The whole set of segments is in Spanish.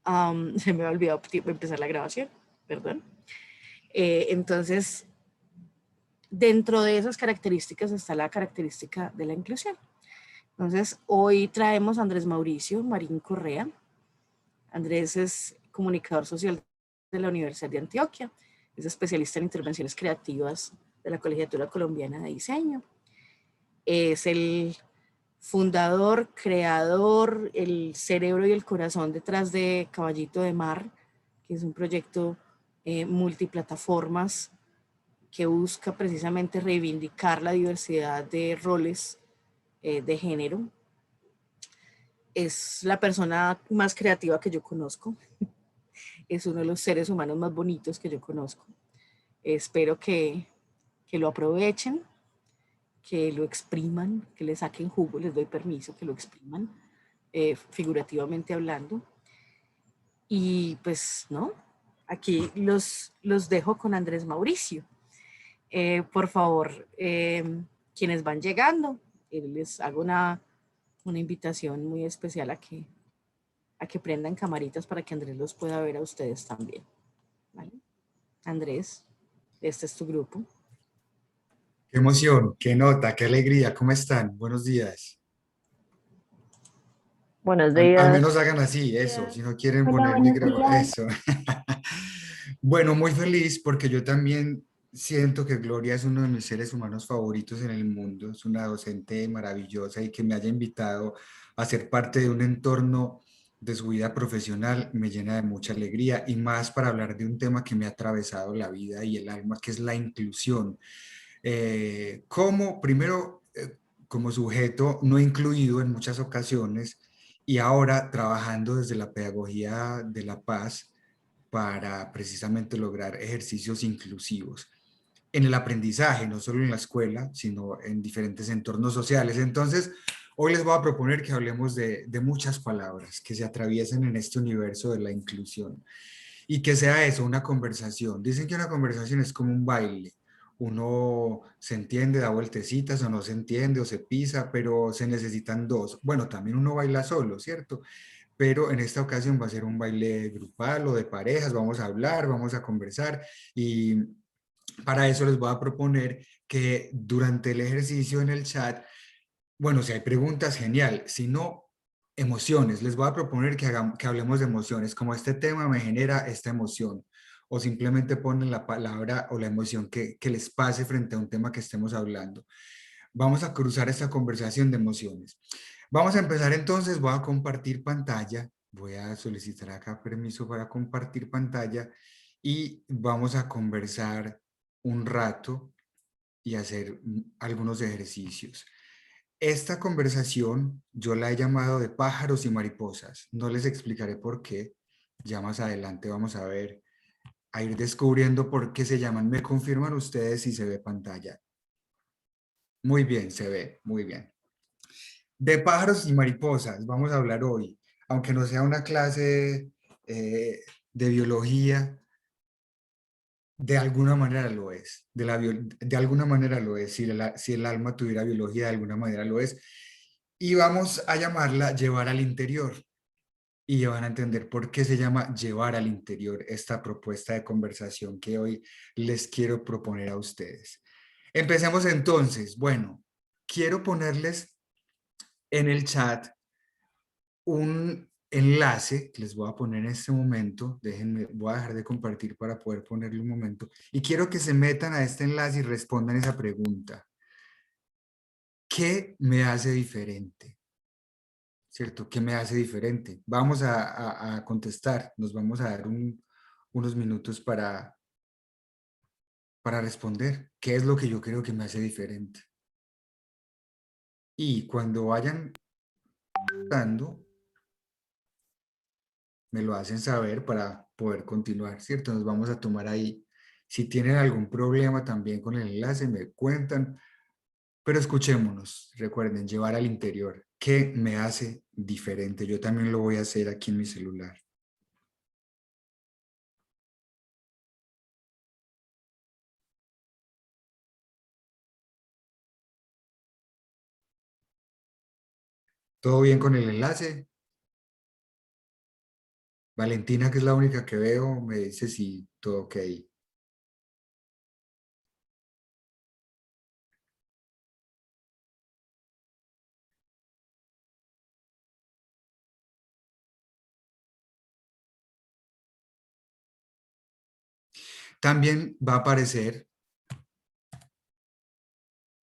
Se me ha olvidado empezar la grabación, perdón. Entonces, dentro de esas características está la característica de la inclusión. Entonces, hoy traemos a Andrés Mauricio Marín Correa. Andrés es comunicador social de la Universidad de Antioquia, es especialista en intervenciones creativas de la Colegiatura Colombiana de Diseño. Es el fundador, creador, el cerebro y el corazón detrás de Caballito de Mar, que es un proyecto multiplataformas que busca precisamente reivindicar la diversidad de roles de género. Es la persona más creativa que yo conozco, es uno de los seres humanos más bonitos que yo conozco. Espero que lo aprovechen, que lo expriman, que le saquen jugo, les doy permiso que lo expriman, figurativamente hablando. Y pues, ¿no? Aquí los dejo con Andrés Mauricio. Por favor, quienes van llegando, les hago una invitación muy especial a que prendan camaritas para que Andrés los pueda ver a ustedes también. ¿Vale? Andrés, este es tu grupo. Qué emoción, qué nota, qué alegría. ¿Cómo están? Buenos días. Buenos Al menos días. hagan así, eso. Si no quieren Hola, poner buenos micrófono, días. eso. Bueno, muy feliz porque yo también siento que Gloria es uno de mis seres humanos favoritos en el mundo. Es una docente maravillosa y que me haya invitado a ser parte de un entorno de su vida profesional me llena de mucha alegría y más para hablar de un tema que me ha atravesado la vida y el alma, que es la inclusión. Primero, como sujeto no incluido en muchas ocasiones y ahora trabajando desde la pedagogía de la paz para precisamente lograr ejercicios inclusivos en el aprendizaje, no solo en la escuela, sino en diferentes entornos sociales. Entonces, hoy les voy a proponer que hablemos de muchas palabras que se atraviesan en este universo de la inclusión y que sea eso, una conversación. Dicen que una conversación es como un baile. Uno se entiende, da vueltecitas o no se entiende o se pisa, pero se necesitan dos. Bueno, también uno baila solo, ¿cierto? Pero en esta ocasión va a ser un baile grupal o de parejas, vamos a hablar, vamos a conversar y para eso les voy a proponer que durante el ejercicio en el chat, bueno, si hay preguntas, genial, si no, emociones, les voy a proponer que hablemos de emociones, como este tema me genera esta emoción, o simplemente ponen la palabra o la emoción que les pase frente a un tema que estemos hablando. Vamos a cruzar esta conversación de emociones. Vamos a empezar entonces, voy a compartir pantalla, voy a solicitar acá permiso para compartir pantalla y vamos a conversar un rato y hacer algunos ejercicios. Esta conversación yo la he llamado de pájaros y mariposas. No les explicaré por qué. Ya más adelante vamos a ver, a ir descubriendo por qué se llaman. ¿Me confirman ustedes si se ve pantalla? Muy bien, se ve, muy bien. De pájaros y mariposas vamos a hablar hoy, aunque no sea una clase de biología, de alguna manera lo es, de alguna manera lo es, si el alma tuviera biología, de alguna manera lo es. Y vamos a llamarla llevar al interior. Y van a entender por qué se llama llevar al interior esta propuesta de conversación que hoy les quiero proponer a ustedes. Empecemos entonces. Bueno, quiero ponerles en el chat un enlace que les voy a poner en este momento. Déjenme, voy a dejar de compartir para poder ponerle un momento. Y quiero que se metan a este enlace y respondan esa pregunta. ¿Qué me hace diferente? ¿Cierto? ¿Qué me hace diferente? Vamos a contestar. Nos vamos a dar unos minutos para responder. ¿Qué es lo que yo creo que me hace diferente? Y cuando vayan dando, me lo hacen saber para poder continuar, ¿cierto? Nos vamos a tomar ahí. Si tienen algún problema también con el enlace, me cuentan, pero escuchémonos. Recuerden, llevar al interior. ¿Qué me hace diferente? Yo también lo voy a hacer aquí en mi celular. ¿Todo bien con el enlace? Valentina, que es la única que veo, me dice si todo ok. También va a aparecer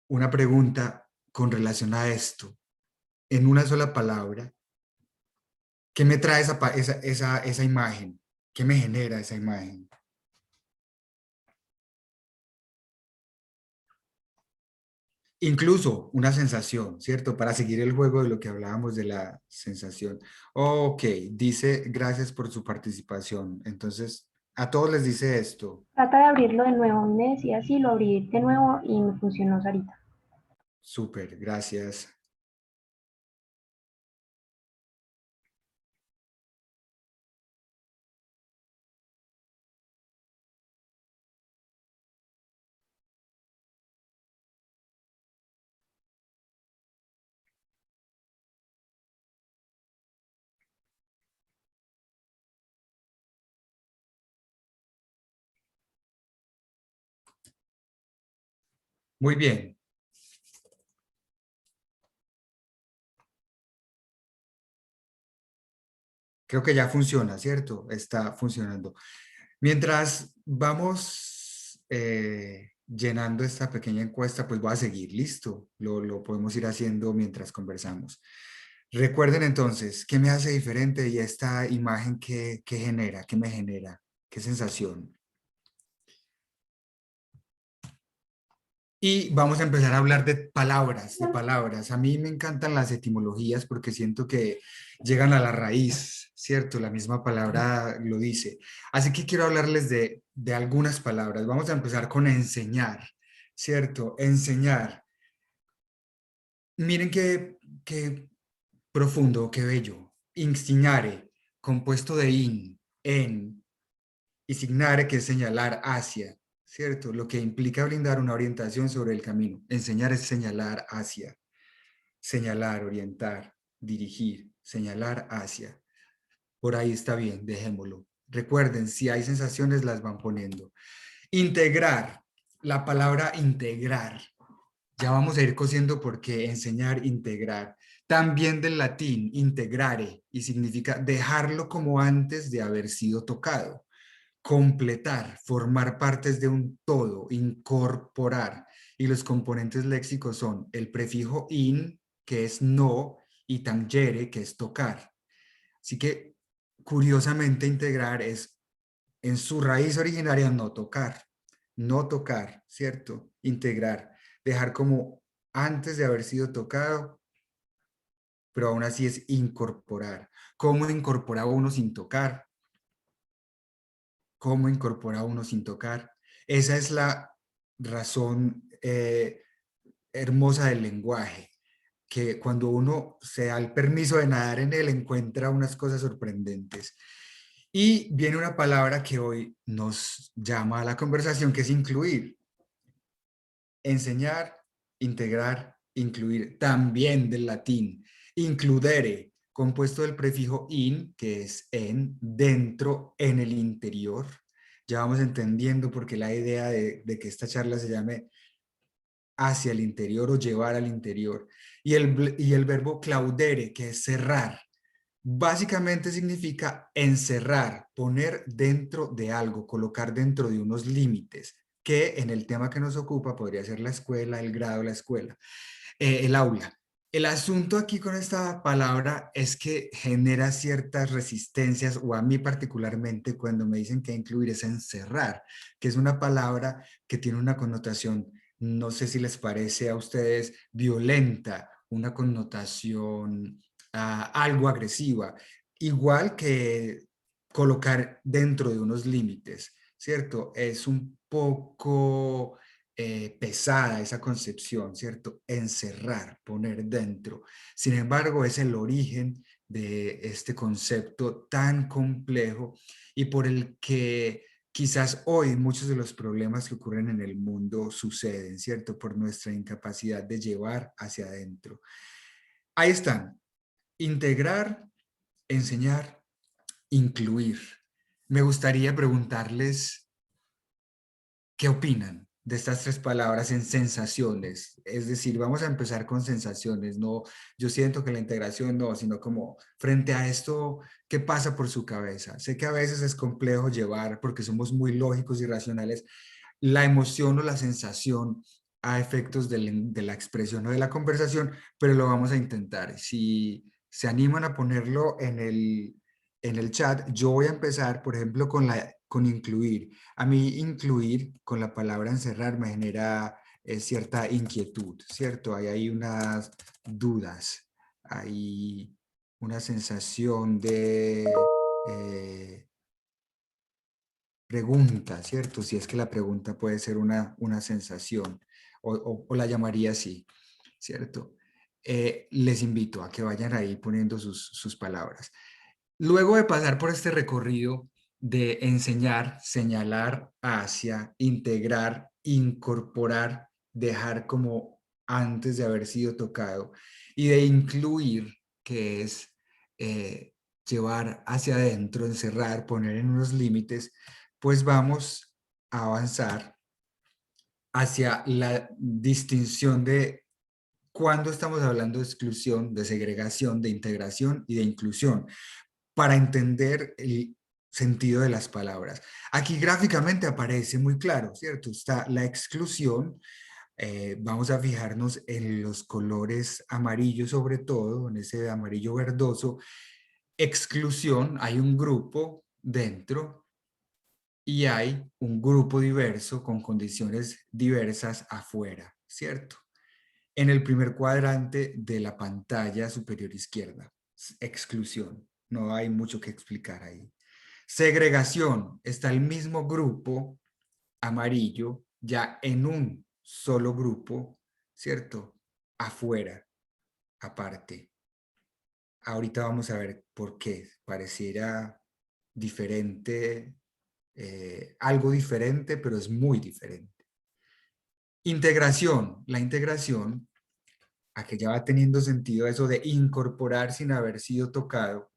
una pregunta con relación a esto, en una sola palabra. ¿Qué me trae esa imagen? ¿Qué me genera esa imagen? Incluso una sensación, ¿cierto? Para seguir el juego de lo que hablábamos de la sensación. Ok, dice gracias por su participación. Entonces, a todos les dice esto. Trata de abrirlo de nuevo. A mí me decía así, lo abrí de nuevo y me funcionó, Sarita. Súper, gracias. Muy bien. Creo que ya funciona, ¿cierto? Está funcionando. Mientras vamos llenando esta pequeña encuesta, pues voy a seguir, listo. Lo podemos ir haciendo mientras conversamos. Recuerden entonces, ¿qué me hace diferente y esta imagen qué genera, qué me genera, qué sensación? Y vamos a empezar a hablar de palabras, de palabras. A mí me encantan las etimologías porque siento que llegan a la raíz, ¿cierto? La misma palabra lo dice. Así que quiero hablarles de algunas palabras. Vamos a empezar con enseñar, ¿cierto? Enseñar. Miren qué profundo, qué bello. Instignare, compuesto de in, en, y signare, que es señalar hacia, ¿cierto? Lo que implica brindar una orientación sobre el camino. Enseñar es señalar hacia, señalar, orientar, dirigir, señalar hacia. Por ahí está bien, dejémoslo. Recuerden, si hay sensaciones, las van poniendo. Integrar, la palabra integrar. Ya vamos a ir cosiendo porque enseñar, integrar. También del latín, integrare, y significa dejarlo como antes de haber sido tocado. Completar, formar partes de un todo, incorporar. Y los componentes léxicos son el prefijo in, que es no, y tangere, que es tocar. Así que, curiosamente, integrar es en su raíz originaria no tocar, ¿cierto? Integrar, dejar como antes de haber sido tocado, pero aún así es incorporar. ¿Cómo incorpora uno sin tocar? ¿Cómo incorpora uno sin tocar? Esa es la razón hermosa del lenguaje, que cuando uno se da el permiso de nadar en él, encuentra unas cosas sorprendentes. Y viene una palabra que hoy nos llama a la conversación, que es incluir. Enseñar, integrar, incluir, también del latín. Includere, compuesto del prefijo in, que es en, dentro, en el interior. Ya vamos entendiendo por qué la idea de que esta charla se llame hacia el interior o llevar al interior. Y el verbo claudere, que es cerrar. Básicamente significa encerrar, poner dentro de algo, colocar dentro de unos límites, que en el tema que nos ocupa podría ser la escuela, el grado, la escuela, el aula. El asunto aquí con esta palabra es que genera ciertas resistencias, o a mí particularmente cuando me dicen que incluir es encerrar, que es una palabra que tiene una connotación, no sé si les parece a ustedes, violenta, una connotación algo agresiva, igual que colocar dentro de unos límites, ¿cierto? Es un poco pesada esa concepción, ¿cierto? Encerrar, poner dentro. Sin embargo, es el origen de este concepto tan complejo y por el que quizás hoy muchos de los problemas que ocurren en el mundo suceden, ¿cierto? Por nuestra incapacidad de llevar hacia adentro. Ahí están. Integrar, enseñar, incluir. Me gustaría preguntarles qué opinan de estas tres palabras en sensaciones. Es decir, vamos a empezar con sensaciones. No, yo siento que la integración no, sino como frente a esto, ¿qué pasa por su cabeza? Sé que a veces es complejo llevar, porque somos muy lógicos y racionales, la emoción o la sensación a efectos de la expresión o de la conversación, pero lo vamos a intentar. Si se animan a ponerlo en el chat, yo voy a empezar, por ejemplo, con incluir. A mí incluir con la palabra encerrar me genera cierta inquietud, ¿cierto? Hay unas dudas, hay una sensación de pregunta, ¿cierto? Si es que la pregunta puede ser una sensación o la llamaría así, ¿cierto? Les invito a que vayan ahí poniendo sus palabras. Luego de pasar por este recorrido de enseñar, señalar hacia, integrar, incorporar, dejar como antes de haber sido tocado y de incluir, que es llevar hacia adentro, encerrar, poner en unos límites, pues vamos a avanzar hacia la distinción de cuando estamos hablando de exclusión, de segregación, de integración y de inclusión, para entender el sentido de las palabras. Aquí gráficamente aparece muy claro, ¿cierto? Está la exclusión, vamos a fijarnos en los colores amarillos sobre todo, en ese amarillo verdoso. Exclusión, hay un grupo dentro y hay un grupo diverso con condiciones diversas afuera, ¿cierto? En el primer cuadrante de la pantalla superior izquierda, exclusión, no hay mucho que explicar ahí. Segregación, está el mismo grupo amarillo ya en un solo grupo, ¿cierto? Afuera, aparte. Ahorita vamos a ver por qué. Pareciera diferente, algo diferente, pero es muy diferente. Integración. La integración, a que ya va teniendo sentido eso de incorporar sin haber sido tocado,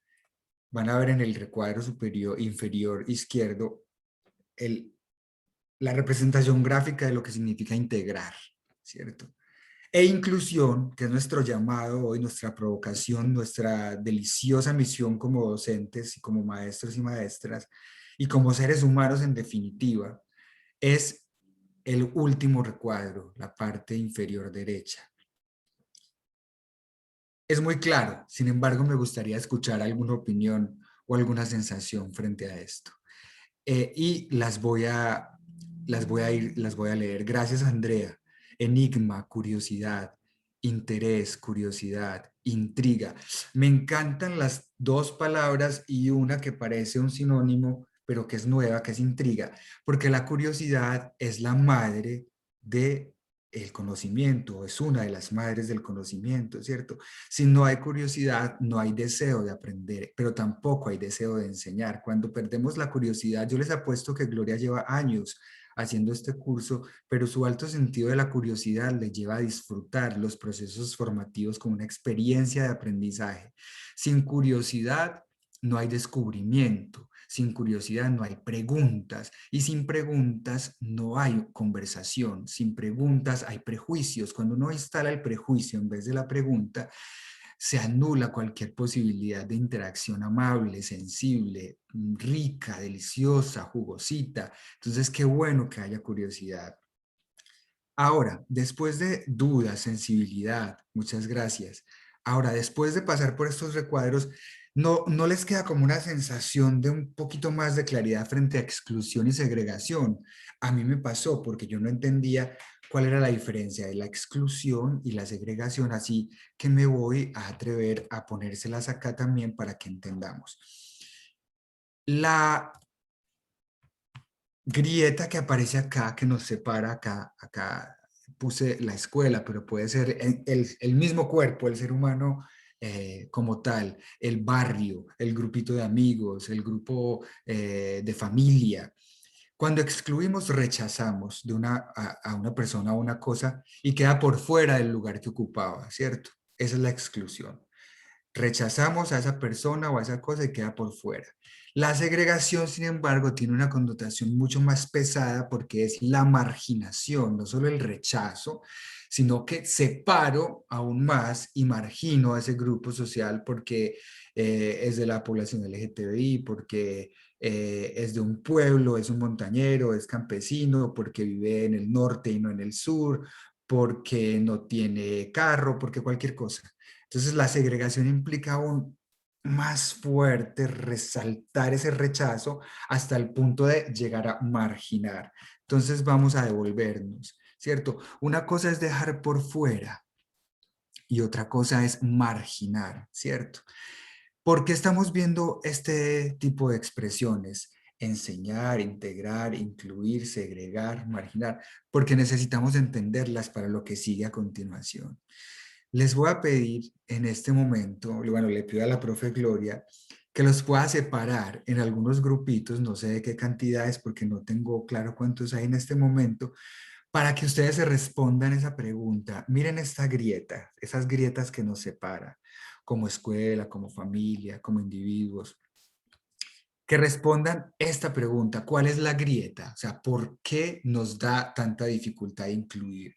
van a ver en el recuadro superior, inferior izquierdo, la representación gráfica de lo que significa integrar, ¿cierto? E inclusión, que es nuestro llamado hoy, nuestra provocación, nuestra deliciosa misión como docentes y como maestros y maestras, y como seres humanos en definitiva, es el último recuadro, la parte inferior derecha. Es muy claro, sin embargo, me gustaría escuchar alguna opinión o alguna sensación frente a esto. Y las voy a leer. Gracias, Andrea. Enigma, curiosidad, interés, curiosidad, intriga. Me encantan las dos palabras y una que parece un sinónimo, pero que es nueva, que es intriga, porque la curiosidad es la madre de el conocimiento, es una de las madres del conocimiento, ¿cierto? Si no hay curiosidad, no hay deseo de aprender, pero tampoco hay deseo de enseñar. Cuando perdemos la curiosidad, yo les apuesto que Gloria lleva años haciendo este curso, pero su alto sentido de la curiosidad le lleva a disfrutar los procesos formativos como una experiencia de aprendizaje. Sin curiosidad no hay descubrimiento, sin curiosidad no hay preguntas y sin preguntas no hay conversación, sin preguntas hay prejuicios. Cuando uno instala el prejuicio en vez de la pregunta, se anula cualquier posibilidad de interacción amable, sensible, rica, deliciosa, jugosita. Entonces, qué bueno que haya curiosidad. Ahora, después de duda, sensibilidad, muchas gracias. Ahora, después de pasar por estos recuadros, no les queda como una sensación de un poquito más de claridad frente a exclusión y segregación. A mí me pasó porque yo no entendía cuál era la diferencia de la exclusión y la segregación, así que me voy a atrever a ponérselas acá también para que entendamos. La grieta que aparece acá, que nos separa acá puse la escuela, pero puede ser el mismo cuerpo, el ser humano como tal, el barrio, el grupito de amigos, el grupo de familia. Cuando excluimos, rechazamos a una persona o una cosa y queda por fuera del lugar que ocupaba, ¿cierto? Esa es la exclusión. Rechazamos a esa persona o a esa cosa y queda por fuera. La segregación, sin embargo, tiene una connotación mucho más pesada porque es la marginación, no solo el rechazo, sino que separo aún más y margino a ese grupo social porque es de la población LGTBI, porque es de un pueblo, es un montañero, es campesino, porque vive en el norte y no en el sur, porque no tiene carro, porque cualquier cosa. Entonces la segregación implica aún más fuerte resaltar ese rechazo hasta el punto de llegar a marginar. Entonces vamos a devolvernos, ¿cierto? Una cosa es dejar por fuera y otra cosa es marginar, ¿cierto? ¿Por qué estamos viendo este tipo de expresiones? Enseñar, integrar, incluir, segregar, marginar, porque necesitamos entenderlas para lo que sigue a continuación. Les voy a pedir en este momento, bueno, le pido a la profe Gloria que los pueda separar en algunos grupitos, no sé de qué cantidades porque no tengo claro cuántos hay en este momento, para que ustedes se respondan esa pregunta. Miren esta grieta, esas grietas que nos separan, como escuela, como familia, como individuos. Que respondan esta pregunta, ¿cuál es la grieta? O sea, ¿por qué nos da tanta dificultad incluir?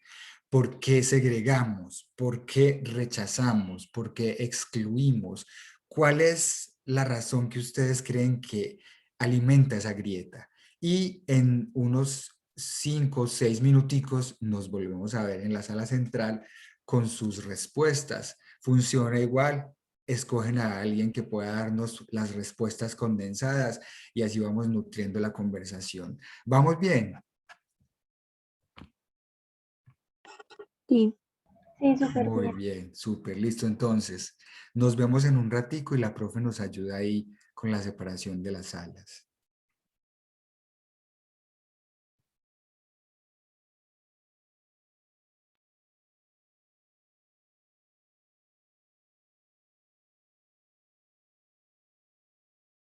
¿Por qué segregamos? ¿Por qué rechazamos? ¿Por qué excluimos? ¿Cuál es la razón que ustedes creen que alimenta esa grieta? Y en unos 5 o 6 minuticos nos volvemos a ver en la sala central con sus respuestas. Funciona igual, escogen a alguien que pueda darnos las respuestas condensadas y así vamos nutriendo la conversación. ¿Vamos bien? Sí. Sí, súper Muy bien. bien, súper, listo. Entonces, nos vemos en un ratico y la profe nos ayuda ahí con la separación de las salas.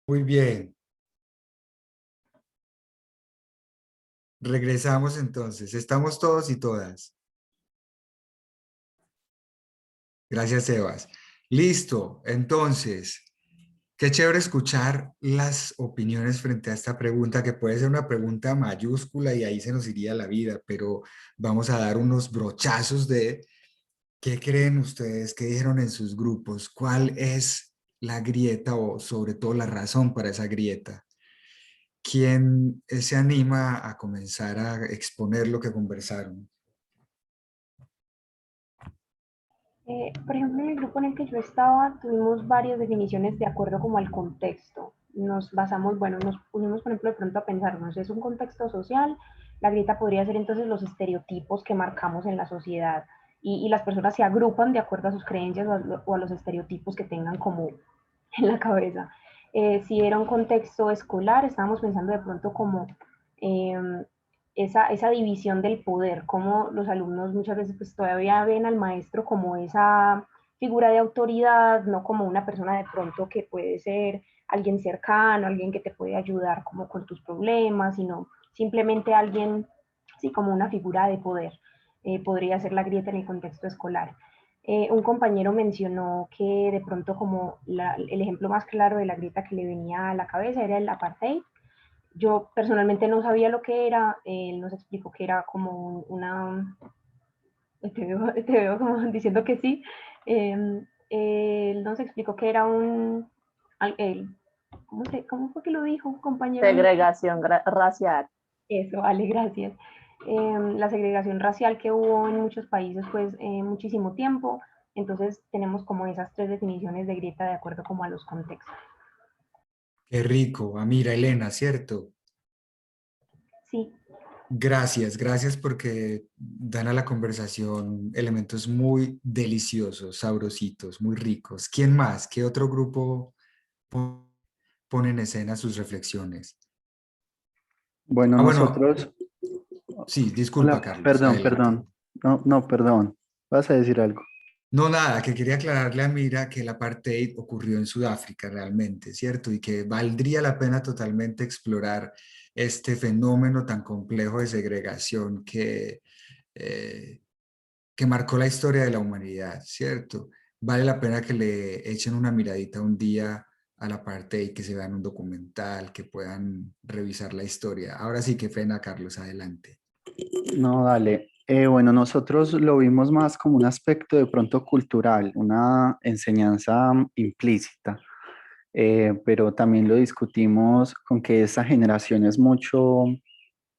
Muy bien. Regresamos entonces. Estamos todos y todas. Gracias, Sebas. Listo. Entonces, qué chévere escuchar las opiniones frente a esta pregunta, que puede ser una pregunta mayúscula y ahí se nos iría la vida, pero vamos a dar unos brochazos de qué creen ustedes, qué dijeron en sus grupos, cuál es la grieta o sobre todo la razón para esa grieta. ¿Quién se anima a comenzar a exponer lo que conversaron? Por ejemplo, en el grupo en el que yo estaba, tuvimos varias definiciones de acuerdo como al contexto. Nos basamos, bueno, nos pusimos, por ejemplo, de pronto a pensarnos, es un contexto social, la grieta podría ser entonces los estereotipos que marcamos en la sociedad y las personas se agrupan de acuerdo a sus creencias o a los estereotipos que tengan como en la cabeza. Si era un contexto escolar, estábamos pensando de pronto como eh, esa división del poder, como los alumnos muchas veces pues todavía ven al maestro como esa figura de autoridad, no como una persona de pronto que puede ser alguien cercano, alguien que te puede ayudar como con tus problemas, sino simplemente alguien, sí, como una figura de poder. Podría ser la grieta en el contexto escolar. Un compañero mencionó que de pronto como el ejemplo más claro de la grieta que le venía a la cabeza era el apartheid. Yo personalmente no sabía lo que era, él nos explicó que era como una, te veo como diciendo que sí, él nos explicó que era el, ¿cómo fue que lo dijo un compañero mío? Segregación racial. Eso, vale, gracias. La segregación racial que hubo en muchos países, pues, muchísimo tiempo. Entonces, tenemos como esas tres definiciones de grieta de acuerdo como a los contextos. Qué rico. Mira, Elena, ¿cierto? Sí. Gracias, gracias porque dan a la conversación elementos muy deliciosos, sabrositos, muy ricos. ¿Quién más? ¿Qué otro grupo pone en escena sus reflexiones? Bueno, Bueno, nosotros, sí, disculpa, hola, Carlos, perdón, adelante. perdón, no, no, perdón, vas a decir algo. No, nada, que quería aclararle a Mira que el apartheid ocurrió en Sudáfrica realmente, ¿cierto? Y que valdría la pena totalmente explorar este fenómeno tan complejo de segregación eh, que marcó la historia de la humanidad, ¿cierto? vale la pena que le echen una miradita un día a la parte y que se vean un documental, que puedan revisar la historia. Ahora sí, qué pena, Carlos, adelante. No, dale. Bueno, nosotros lo vimos más como un aspecto de pronto cultural, una enseñanza implícita, pero también lo discutimos con que esta generación es mucho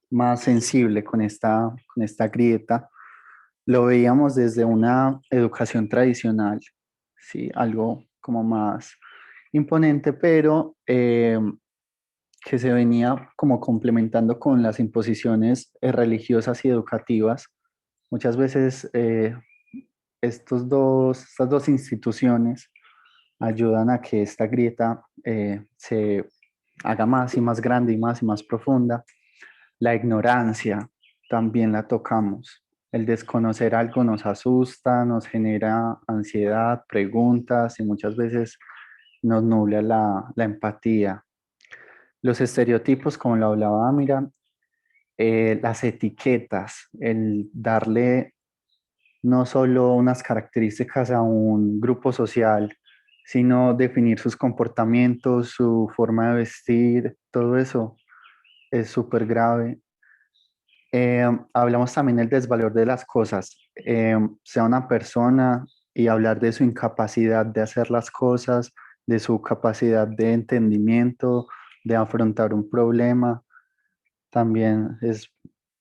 más sensible con esta grieta. Lo veíamos desde una educación tradicional, ¿sí? Algo como más imponente, pero que se venía como complementando con las imposiciones religiosas y educativas. Muchas veces estas dos instituciones ayudan a que esta grieta se haga más y más grande y más profunda. La ignorancia también la tocamos. El desconocer algo nos asusta, nos genera ansiedad, preguntas y muchas veces nos nubla la empatía. Los estereotipos, como lo hablaba Amira, las etiquetas, el darle no solo unas características a un grupo social, sino definir sus comportamientos, su forma de vestir, todo eso es súper grave. Hablamos también del desvalor de las cosas, sea una persona y hablar de su incapacidad de hacer las cosas, de su capacidad de entendimiento, de afrontar un problema, también es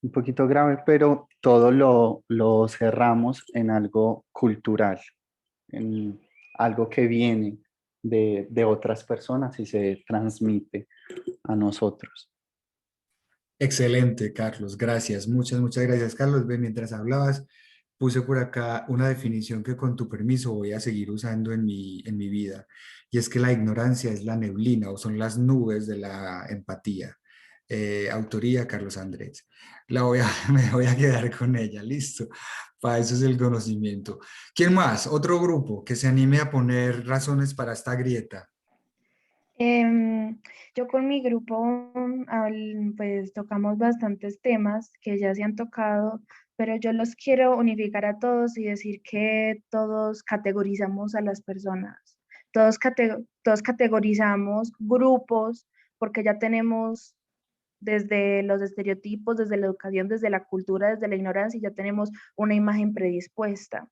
un poquito grave, pero todo lo cerramos en algo cultural, en algo que viene de otras personas y se transmite a nosotros. Excelente, Carlos. Gracias. Muchas gracias, Carlos. Ve, mientras hablabas, puse por acá una definición que con tu permiso voy a seguir usando en mi vida. Y es que la ignorancia es la neblina o son las nubes de la empatía. Autoría, Carlos Andrés. Me voy a quedar con ella. Listo. Para eso es el conocimiento. ¿Quién más? Otro grupo que se anime a poner razones para esta grieta. Yo con mi grupo, pues tocamos bastantes temas que ya se han tocado, pero yo los quiero unificar a todos y decir que todos categorizamos a las personas, todos categorizamos grupos porque ya tenemos desde los estereotipos, desde la educación, desde la cultura, desde la ignorancia, ya tenemos una imagen predispuesta.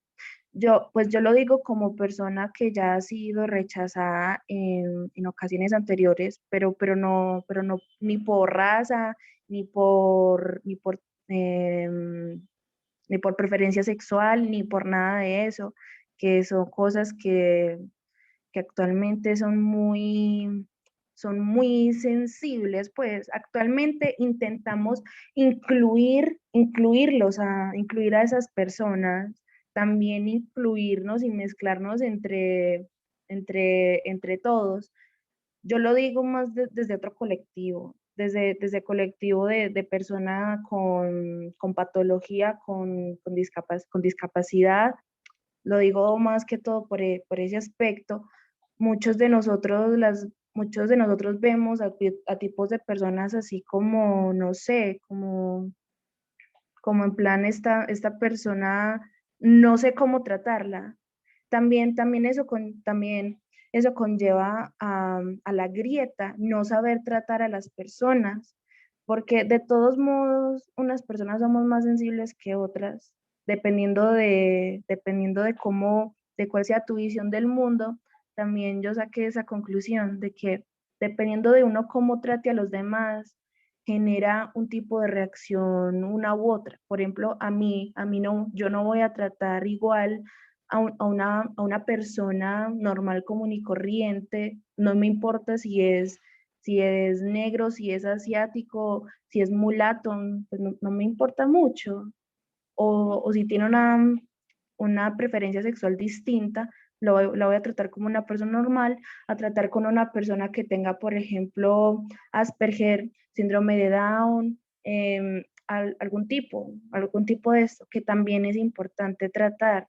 Pues yo lo digo como persona que ya ha sido rechazada en ocasiones anteriores, pero no ni por raza, ni por preferencia sexual, ni por nada de eso, que son cosas que actualmente son muy sensibles, pues actualmente intentamos incluir a esas personas, también incluirnos y mezclarnos entre todos. Yo lo digo más desde otro colectivo, desde colectivo de persona con patología, con discapacidad, lo digo más que todo por ese aspecto. Muchos de nosotros, muchos de nosotros vemos a tipos de personas así como, no sé, como en plan esta persona, no sé cómo tratarla. También eso conlleva a la grieta, no saber tratar a las personas, porque de todos modos, unas personas somos más sensibles que otras, dependiendo de cómo, de cuál sea tu visión del mundo. También yo saqué esa conclusión de que dependiendo de uno cómo trate a los demás, genera un tipo de reacción una u otra. Por ejemplo, a mí no, yo no voy a tratar igual a una persona normal, común y corriente, no me importa si es negro, si es asiático, si es mulato, pues no me importa mucho. O si tiene una preferencia sexual distinta, la voy a tratar como una persona normal, a tratar con una persona que tenga, por ejemplo, Asperger, síndrome de Down, algún tipo de esto, que también es importante tratar.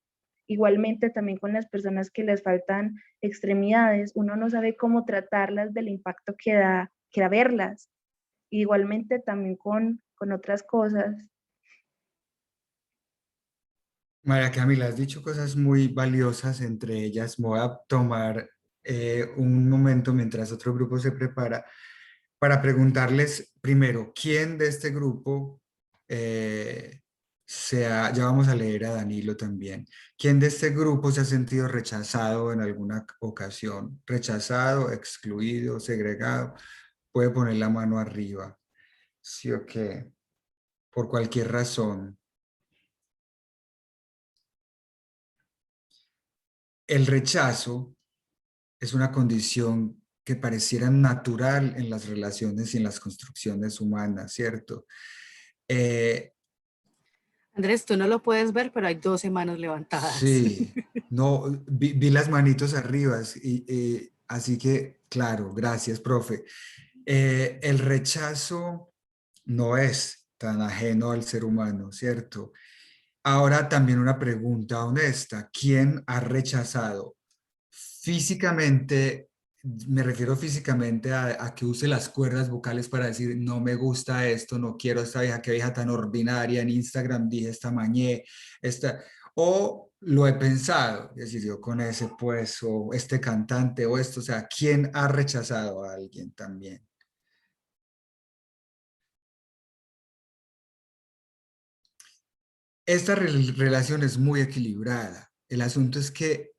Igualmente también con las personas que les faltan extremidades, uno no sabe cómo tratarlas del impacto que da verlas. Igualmente también con otras cosas. María Camila, has dicho cosas muy valiosas, entre ellas me voy a tomar un momento mientras otro grupo se prepara para preguntarles primero, ¿quién de este grupo ya vamos a leer a Danilo también, ¿quién de este grupo se ha sentido rechazado en alguna ocasión? Rechazado, excluido, segregado, puede poner la mano arriba, sí o qué, por cualquier razón. El rechazo es una condición que pareciera natural en las relaciones y en las construcciones humanas, ¿cierto? Eh, Andrés, tú no lo puedes ver, pero hay 12 manos levantadas. sí, no, vi las manitos arriba, así que, claro, gracias, profe. El rechazo no es tan ajeno al ser humano, ¿cierto? Ahora también una pregunta honesta, ¿quién ha rechazado físicamente? Me refiero físicamente a que use las cuerdas vocales para decir, no me gusta esto, no quiero esta vieja, qué vieja tan ordinaria, en Instagram dije esta mañé, esta, o lo he pensado, es decir, yo con ese pues, o este cantante, o esto, o sea, ¿quién ha rechazado a alguien también? Esta relación es muy equilibrada. El asunto es que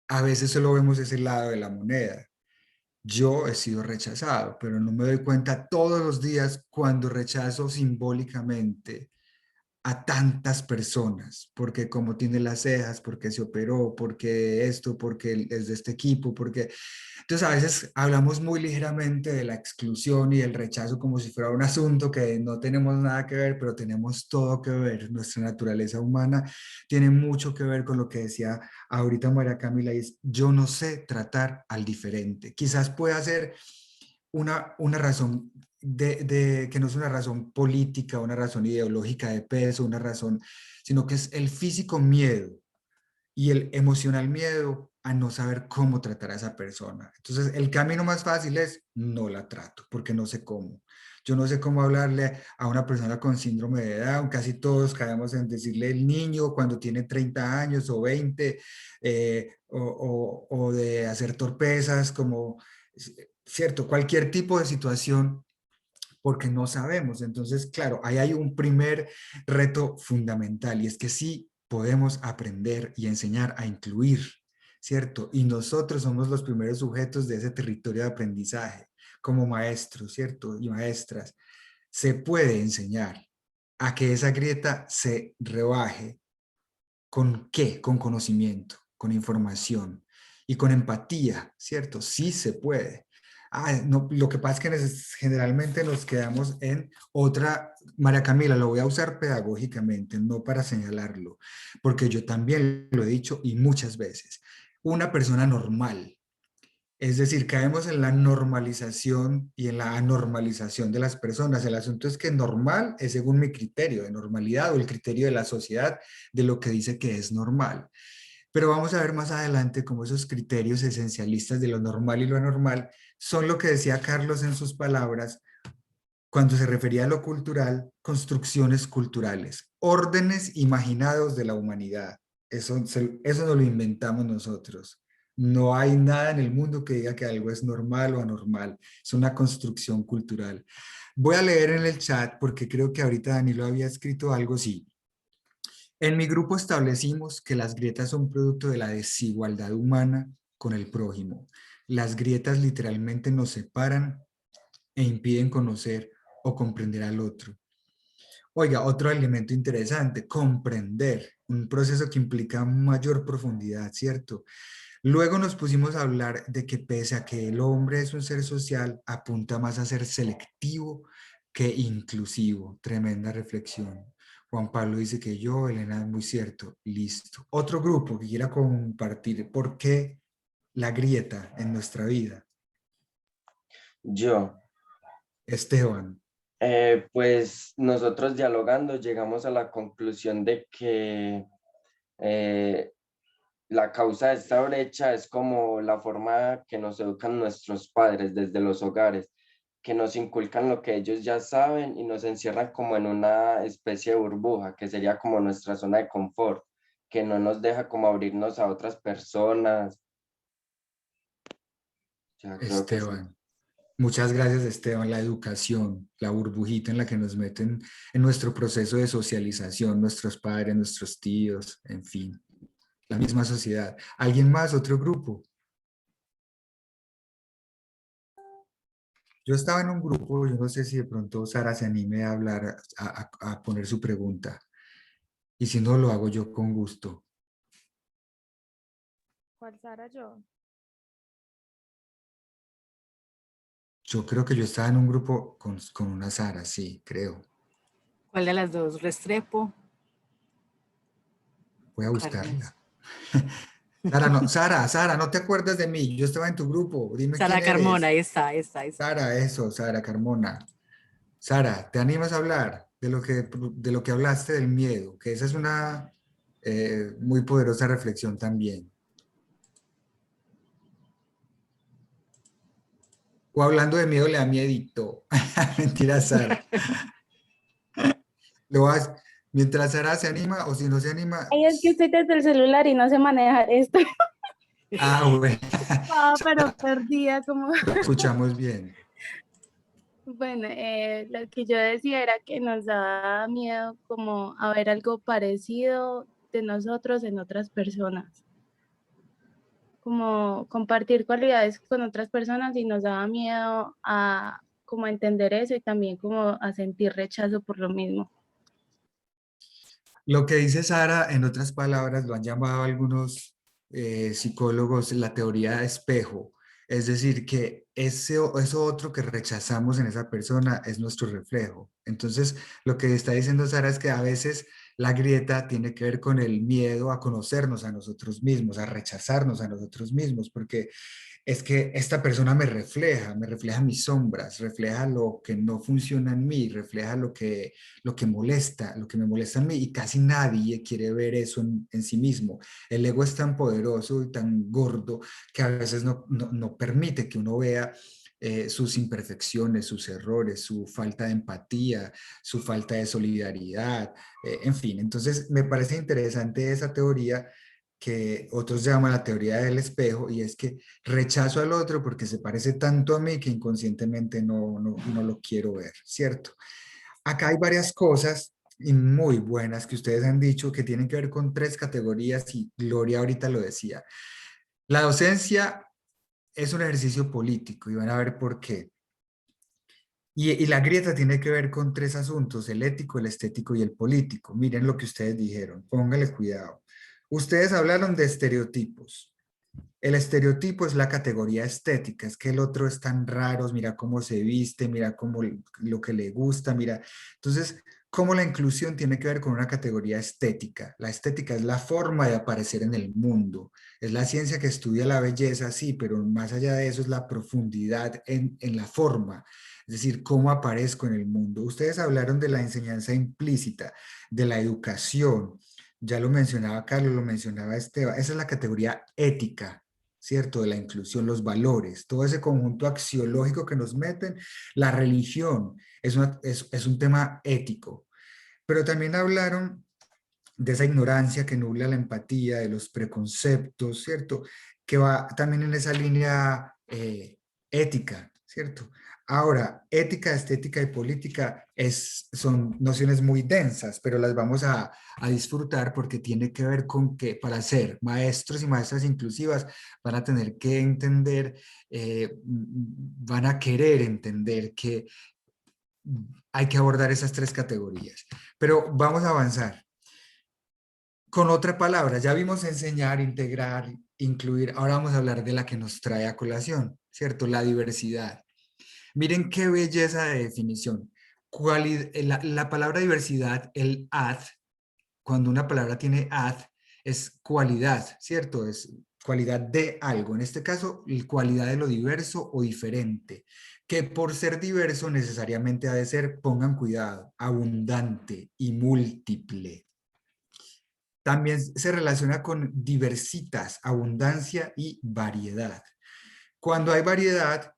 a veces solo vemos ese lado de la moneda. Yo he sido rechazado, pero no me doy cuenta todos los días cuando rechazo simbólicamente a tantas personas, porque como tiene las cejas, porque se operó, porque esto, porque es de este equipo, porque... Entonces a veces hablamos muy ligeramente de la exclusión y el rechazo como si fuera un asunto que no tenemos nada que ver, pero tenemos todo que ver. Nuestra naturaleza humana tiene mucho que ver con lo que decía ahorita María Camila, y es, yo no sé tratar al diferente. Quizás pueda ser una razón que no es una razón política, una razón ideológica de peso, una razón, sino que es el físico miedo y el emocional miedo a no saber cómo tratar a esa persona. Entonces, el camino más fácil es no la trato, porque no sé cómo. Yo no sé cómo hablarle a una persona con síndrome de Down. Casi todos caemos en decirle el niño cuando tiene 30 años o 20, o de hacer torpezas, como, cierto, cualquier tipo de situación, porque no sabemos. Entonces, claro, ahí hay un primer reto fundamental, y es que sí podemos aprender y enseñar a incluir, ¿cierto? Y nosotros somos los primeros sujetos de ese territorio de aprendizaje, como maestros, ¿cierto? Y maestras. Se puede enseñar a que esa grieta se rebaje. ¿Con qué? Con conocimiento, con información y con empatía, ¿cierto? Sí se puede. No, lo que pasa es que generalmente nos quedamos en otra. María Camila, lo voy a usar pedagógicamente, no para señalarlo, porque yo también lo he dicho y muchas veces. Una persona normal, es decir, caemos en la normalización y en la anormalización de las personas. El asunto es que normal es según mi criterio de normalidad o el criterio de la sociedad de lo que dice que es normal. Pero vamos a ver más adelante cómo esos criterios esencialistas de lo normal y lo anormal son lo que decía Carlos en sus palabras cuando se refería a lo cultural, construcciones culturales, órdenes imaginados de la humanidad. Eso no lo inventamos nosotros. No hay nada en el mundo que diga que algo es normal o anormal. Es una construcción cultural. Voy a leer en el chat porque creo que ahorita Danilo había escrito algo así. En mi grupo establecimos que las grietas son producto de la desigualdad humana con el prójimo. Las grietas literalmente nos separan e impiden conocer o comprender al otro. Oiga, otro elemento interesante, comprender, un proceso que implica mayor profundidad, ¿cierto? Luego nos pusimos a hablar de que pese a que el hombre es un ser social, apunta más a ser selectivo que inclusivo. Tremenda reflexión. Juan Pablo dice que yo, Elena, es muy cierto. Listo. Otro grupo que quiera compartir por qué la grieta en nuestra vida. Yo, Esteban. pues nosotros dialogando llegamos a la conclusión de que la causa de esta brecha es como la forma que nos educan nuestros padres desde los hogares. que nos inculcan lo que ellos ya saben y nos encierran como en una especie de burbuja, que sería como nuestra zona de confort, que no nos deja como abrirnos a otras personas. Ya creo que sí. Esteban. Muchas gracias, Esteban. La educación, la burbujita en la que nos meten en nuestro proceso de socialización, nuestros padres, nuestros tíos, en fin, la misma sociedad. ¿Alguien más? ¿Otro grupo? Yo estaba en un grupo, yo no sé si de pronto Sara se anime a hablar, a poner su pregunta. Y si no, lo hago yo con gusto. ¿Cuál Sara yo? Yo creo que yo estaba en un grupo con una Sara, sí, creo. ¿Cuál de las dos? ¿Restrepo Voy a o Cárdenas? buscarla. Sara, no te acuerdas de mí. Yo estaba en tu grupo. Dime quién Sara Carmona, eres. ahí está, ahí está, ahí está. Sara, eso, Sara Carmona. Sara, ¿te animas a hablar de lo que hablaste del miedo? Que esa es una muy poderosa reflexión también. O hablando de miedo le da miedito. Mentira, Sara. Lo vas, mientras Sara se anima o si no se anima. Ay, es que estoy desde el celular y no sé manejar esto. Ah, bueno. Ah, pero perdida como... Lo escuchamos bien. Bueno, lo que yo decía era que nos daba miedo como a ver algo parecido de nosotros en otras personas. Como compartir cualidades con otras personas y nos daba miedo a como a entender eso y también como a sentir rechazo por lo mismo. Lo que dice Sara, en otras palabras, lo han llamado algunos psicólogos la teoría de espejo. Es decir, que eso otro que rechazamos en esa persona es nuestro reflejo. Entonces, lo que está diciendo Sara es que a veces la grieta tiene que ver con el miedo a conocernos a nosotros mismos, a rechazarnos a nosotros mismos, porque es que esta persona me refleja mis sombras, refleja lo que no funciona en mí, refleja lo que molesta, lo que me molesta en mí y casi nadie quiere ver eso en sí mismo. El ego es tan poderoso y tan gordo que a veces no permite que uno vea sus imperfecciones, sus errores, su falta de empatía, su falta de solidaridad, en fin. Entonces, me parece interesante esa teoría que otros llaman la teoría del espejo, y es que rechazo al otro porque se parece tanto a mí que inconscientemente no lo quiero ver, ¿cierto? Acá hay varias cosas y muy buenas que ustedes han dicho que tienen que ver con tres categorías y Gloria ahorita lo decía. La docencia es un ejercicio político y van a ver por qué. Y la grieta tiene que ver con tres asuntos: el ético, el estético y el político. Miren lo que ustedes dijeron, póngale cuidado. Ustedes hablaron de estereotipos. El estereotipo es la categoría estética, es que el otro es tan raro, mira cómo se viste, mira cómo lo que le gusta, mira. Entonces, cómo la inclusión tiene que ver con una categoría estética. La estética es la forma de aparecer en el mundo, es la ciencia que estudia la belleza, sí, pero más allá de eso es la profundidad en la forma, es decir, cómo aparezco en el mundo. Ustedes hablaron de la enseñanza implícita, de la educación, ya lo mencionaba Carlos, lo mencionaba Esteban, esa es la categoría ética, ¿cierto? De la inclusión, los valores, todo ese conjunto axiológico que nos meten. La religión es un tema ético, pero también hablaron de esa ignorancia que nubla la empatía, de los preconceptos, ¿cierto? Que va también en esa línea ética, ¿cierto? Ahora, ética, estética y política son nociones muy densas, pero las vamos a disfrutar porque tiene que ver con que para ser maestros y maestras inclusivas van a tener que entender, van a querer entender que hay que abordar esas tres categorías. Pero vamos a avanzar. Con otra palabra, ya vimos enseñar, integrar, incluir. Ahora vamos a hablar de la que nos trae a colación, ¿cierto? La diversidad. Miren qué belleza de definición. La palabra diversidad, el ad, cuando una palabra tiene ad, es cualidad, ¿cierto? Es cualidad de algo. En este caso, cualidad de lo diverso o diferente, que por ser diverso necesariamente ha de ser, pongan cuidado, abundante y múltiple. También se relaciona con diversitas, abundancia y variedad. Cuando hay variedad,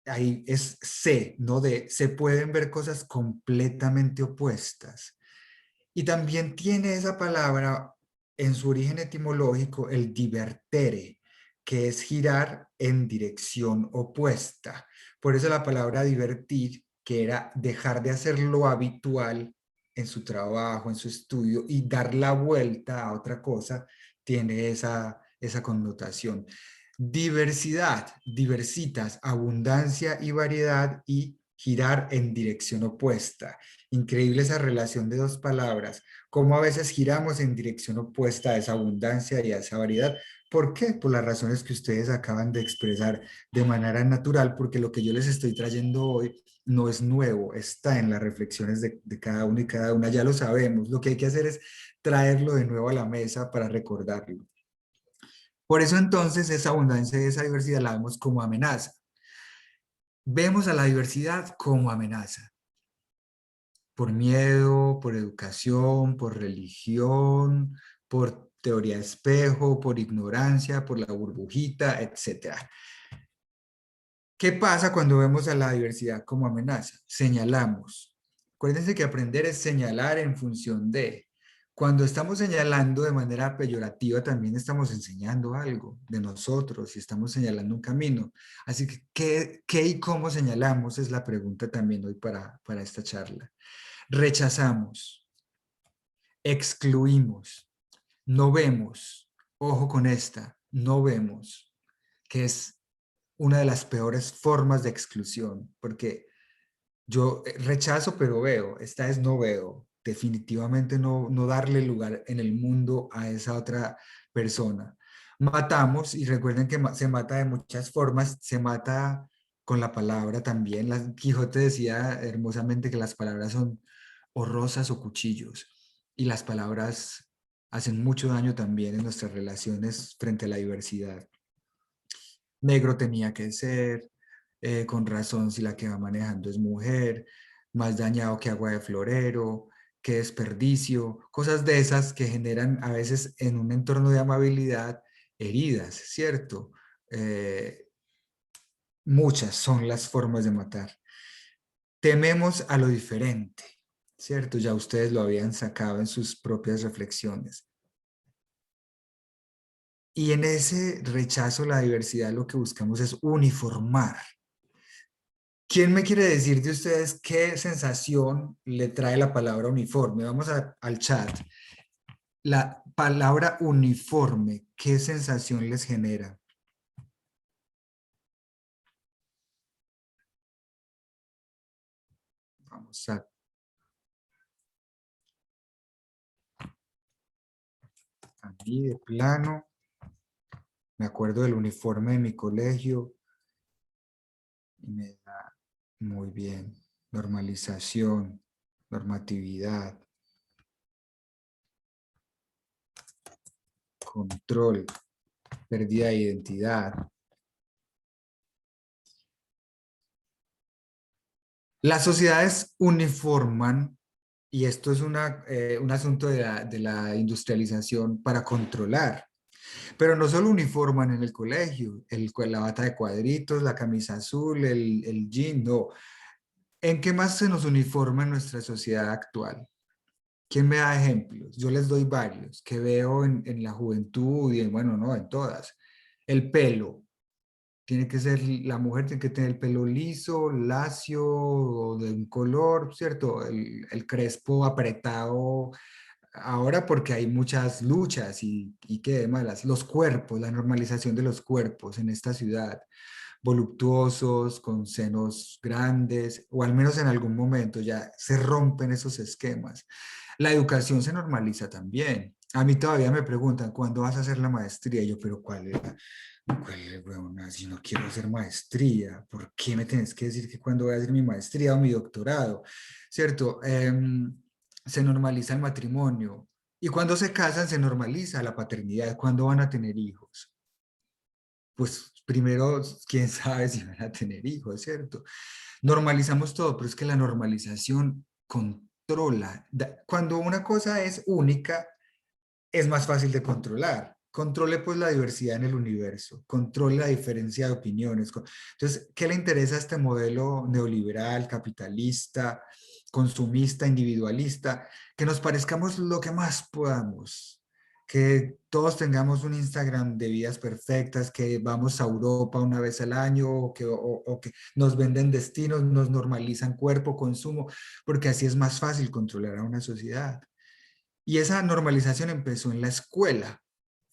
ahí es C, no D, se pueden ver cosas completamente opuestas. Y también tiene esa palabra en su origen etimológico el divertere, que es girar en dirección opuesta. Por eso la palabra divertir, que era dejar de hacer lo habitual en su trabajo, en su estudio, y dar la vuelta a otra cosa, tiene esa connotación. Diversidad, diversitas, abundancia y variedad, y girar en dirección opuesta. Increíble esa relación de dos palabras, cómo a veces giramos en dirección opuesta a esa abundancia y a esa variedad. ¿Por qué? Por las razones que ustedes acaban de expresar de manera natural, porque lo que yo les estoy trayendo hoy no es nuevo, está en las reflexiones de cada uno y cada una, ya lo sabemos. Lo que hay que hacer es traerlo de nuevo a la mesa para recordarlo. Por eso entonces esa abundancia y esa diversidad la vemos como amenaza. Vemos a la diversidad como amenaza. Por miedo, por educación, por religión, por teoría de espejo, por ignorancia, por la burbujita, etc. ¿Qué pasa cuando vemos a la diversidad como amenaza? Señalamos. Acuérdense que aprender es señalar en función de. Cuando estamos señalando de manera peyorativa, también estamos enseñando algo de nosotros y estamos señalando un camino. Así que, ¿qué y cómo señalamos? Es la pregunta también hoy para esta charla. Rechazamos, excluimos, no vemos, ojo con esta, no vemos, que es una de las peores formas de exclusión, porque yo rechazo pero veo, esta es no veo, definitivamente no darle lugar en el mundo a esa otra persona. Matamos, y recuerden que se mata de muchas formas, se mata con la palabra también. Quijote decía hermosamente que las palabras son o rosas o cuchillos, y las palabras hacen mucho daño también en nuestras relaciones frente a la diversidad. Negro tenía que ser, con razón si la que va manejando es mujer, más dañado que agua de florero, qué desperdicio, cosas de esas que generan a veces en un entorno de amabilidad heridas, ¿cierto? Muchas son las formas de matar. Tememos a lo diferente, ¿cierto? Ya ustedes lo habían sacado en sus propias reflexiones. Y en ese rechazo a la diversidad lo que buscamos es uniformar. ¿Quién me quiere decir de ustedes qué sensación le trae la palabra uniforme? Vamos al chat. La palabra uniforme, ¿qué sensación les genera? Vamos a mí de plano. Me acuerdo del uniforme de mi colegio y me da muy bien. Normalización, normatividad, control, pérdida de identidad. Las sociedades uniforman, y esto es un asunto de la industrialización para controlar. Pero no solo uniforman en el colegio, la bata de cuadritos, la camisa azul, el jean, no. ¿En qué más se nos uniforma en nuestra sociedad actual? ¿Quién me da ejemplos? Yo les doy varios que veo en la juventud y bueno, no, en todas. El pelo. Tiene que ser, la mujer tiene que tener el pelo liso, lacio, o de un color, ¿cierto? El crespo apretado. Ahora porque hay muchas luchas y qué de malas. Los cuerpos, la normalización de los cuerpos en esta ciudad. Voluptuosos, con senos grandes, o al menos en algún momento ya se rompen esos esquemas. La educación se normaliza también. A mí todavía me preguntan, ¿cuándo vas a hacer la maestría? Y yo, pero ¿cuál es? Bueno, si no quiero hacer maestría, ¿por qué me tienes que decir que cuándo voy a hacer mi maestría o mi doctorado? ¿Cierto? Se normaliza el matrimonio. Y cuando se casan se normaliza la paternidad. ¿Cuándo van a tener hijos? Pues primero, quién sabe si van a tener hijos, ¿cierto? Normalizamos todo, pero es que la normalización controla. Cuando una cosa es única, es más fácil de controlar. controle pues la diversidad en el universo, controle la diferencia de opiniones. Entonces, ¿qué le interesa a este modelo neoliberal, capitalista, consumista, individualista? Que nos parezcamos lo que más podamos, que todos tengamos un Instagram de vidas perfectas, que vamos a Europa una vez al año, o que nos venden destinos, nos normalizan cuerpo, consumo, porque así es más fácil controlar a una sociedad. Y esa normalización empezó en la escuela.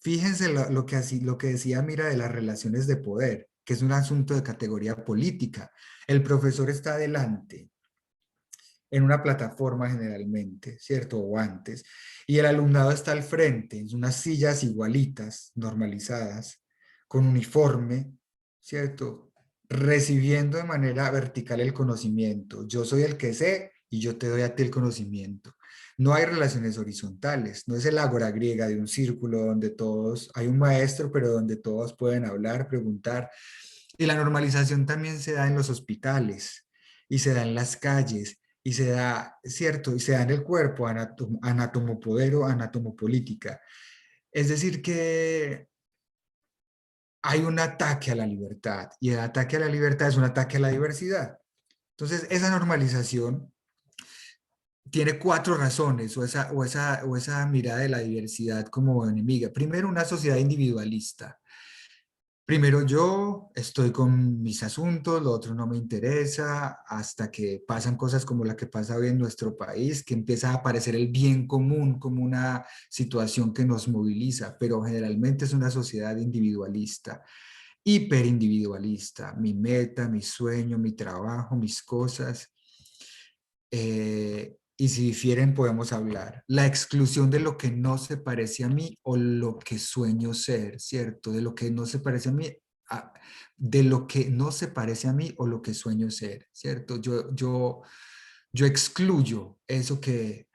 Fíjense lo que decía Mira de las relaciones de poder, que es un asunto de categoría política. El profesor está adelante, en una plataforma generalmente, ¿cierto? O antes. Y el alumnado está al frente, en unas sillas igualitas, normalizadas, con uniforme, ¿cierto? Recibiendo de manera vertical el conocimiento. Yo soy el que sé y yo te doy a ti el conocimiento. No hay relaciones horizontales, no es el ágora griega de un círculo donde todos, hay un maestro, pero donde todos pueden hablar, preguntar. Y la normalización también se da en los hospitales y se da en las calles y se da, ¿cierto? Y se da en el cuerpo, anatomopoder o anatomopolítica. Es decir, que hay un ataque a la libertad y el ataque a la libertad es un ataque a la diversidad. Entonces, esa normalización tiene 4 razones o esa mirada de la diversidad como enemiga. Primero, una sociedad individualista. Primero yo estoy con mis asuntos, lo otro no me interesa, hasta que pasan cosas como la que pasa hoy en nuestro país, que empieza a aparecer el bien común como una situación que nos moviliza, pero generalmente es una sociedad individualista, hiperindividualista. Mi meta, mi sueño, mi trabajo, mis cosas. Y si difieren podemos hablar. La exclusión de lo que no se parece a mí o lo que sueño ser, ¿cierto? De lo que no se parece a mí, de lo que no se parece a mí o lo que sueño ser, ¿cierto? Yo excluyo eso que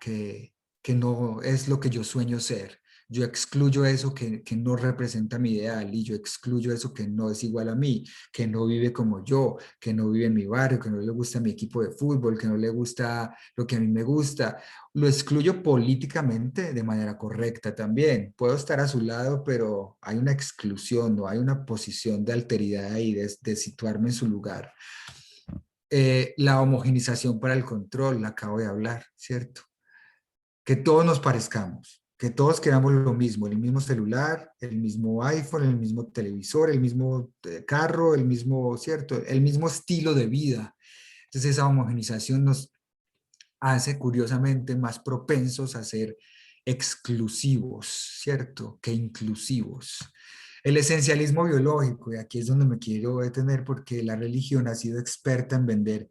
no es lo que yo sueño ser. Yo excluyo eso que no representa mi ideal y yo excluyo eso que no es igual a mí, que no vive como yo, que no vive en mi barrio, que no le gusta mi equipo de fútbol, que no le gusta lo que a mí me gusta. Lo excluyo políticamente de manera correcta también. Puedo estar a su lado, pero hay una exclusión, no hay una posición de alteridad ahí, de situarme en su lugar. La homogenización para el control, la acabo de hablar, ¿cierto? Que todos nos parezcamos, que todos queramos lo mismo, el mismo celular, el mismo iPhone, el mismo televisor, el mismo carro, el mismo, ¿cierto? El mismo estilo de vida. Entonces esa homogenización nos hace curiosamente más propensos a ser exclusivos, ¿cierto? Que inclusivos. El esencialismo biológico, y aquí es donde me quiero detener porque la religión ha sido experta en vender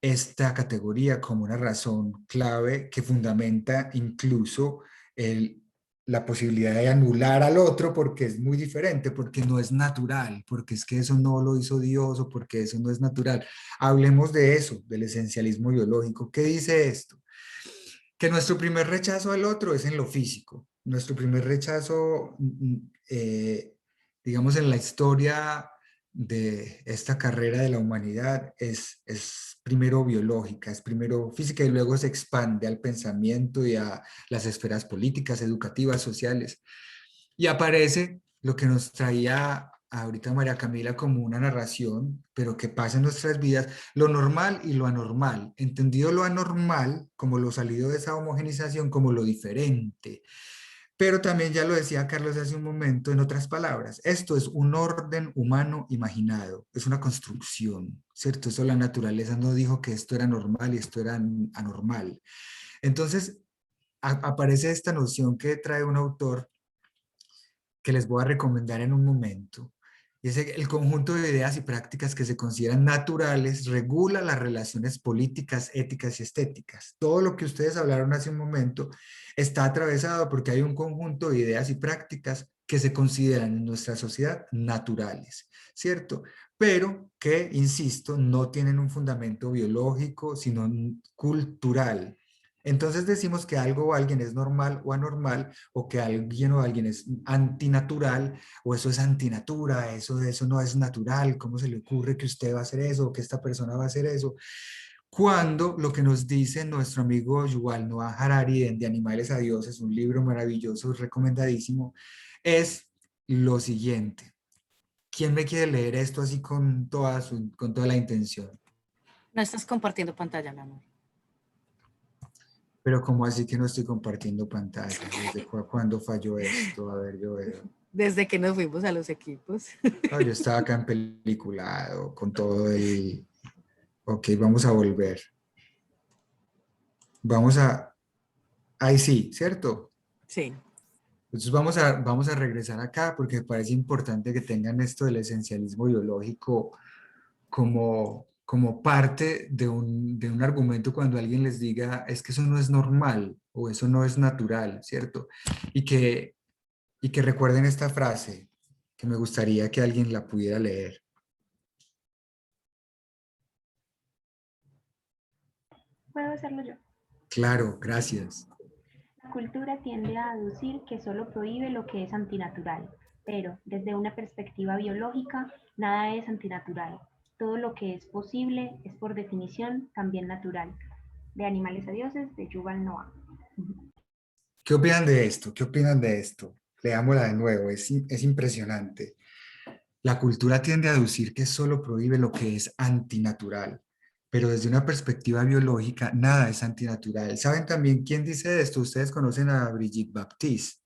esta categoría como una razón clave que fundamenta incluso la posibilidad de anular al otro porque es muy diferente, porque no es natural, porque es que eso no lo hizo Dios o porque eso no es natural. Hablemos de eso, del esencialismo biológico. ¿Qué dice esto? Que nuestro primer rechazo al otro es en lo físico. Nuestro primer rechazo, digamos, en la historia de esta carrera de la humanidad es primero biológica, es primero física y luego se expande al pensamiento y a las esferas políticas, educativas, sociales. Y aparece lo que nos traía ahorita María Camila como una narración, pero que pasa en nuestras vidas, lo normal y lo anormal. Entendido lo anormal como lo salido de esa homogenización, como lo diferente. Pero también ya lo decía Carlos hace un momento en otras palabras, esto es un orden humano imaginado, es una construcción, ¿cierto? Eso la naturaleza no dijo que esto era normal y esto era anormal. Entonces, aparece esta noción que trae un autor que les voy a recomendar en un momento. Y es el conjunto de ideas y prácticas que se consideran naturales regula las relaciones políticas, éticas y estéticas. Todo lo que ustedes hablaron hace un momento está atravesado porque hay un conjunto de ideas y prácticas que se consideran en nuestra sociedad naturales, ¿cierto? Pero que, insisto, no tienen un fundamento biológico, sino cultural. Entonces decimos que algo o alguien es normal o anormal, o que alguien o alguien es antinatural, o eso es antinatura, eso no es natural, ¿cómo se le ocurre que usted va a hacer eso, o que esta persona va a hacer eso? Cuando lo que nos dice nuestro amigo Yuval Noah Harari de Animales a Dioses, un libro maravilloso, recomendadísimo, es lo siguiente. ¿Quién me quiere leer esto así con con toda la intención? No estás compartiendo pantalla, mi amor. Pero ¿cómo así que no estoy compartiendo pantalla? ¿Desde cuándo falló esto? A ver, yo veo. Desde que nos fuimos a los equipos. No, yo estaba acá en peliculado con todo el... Ok, vamos a volver. Vamos a... Ahí sí, ¿cierto? Sí. Entonces vamos a regresar acá porque me parece importante que tengan esto del esencialismo biológico como parte de un argumento cuando alguien les diga es que eso no es normal o eso no es natural, ¿cierto? Y que recuerden esta frase que me gustaría que alguien la pudiera leer. Puedo hacerlo yo. Claro, gracias. La cultura tiende a aducir que solo prohíbe lo que es antinatural, pero desde una perspectiva biológica, nada es antinatural. Todo lo que es posible es por definición también natural. De Animales a Dioses, de Yuval Noah. ¿Qué opinan de esto? ¿Qué opinan de esto? Leámosla de nuevo, es impresionante. La cultura tiende a aducir que solo prohíbe lo que es antinatural, pero desde una perspectiva biológica, nada es antinatural. ¿Saben también quién dice esto? Ustedes conocen a Brigitte Baptiste.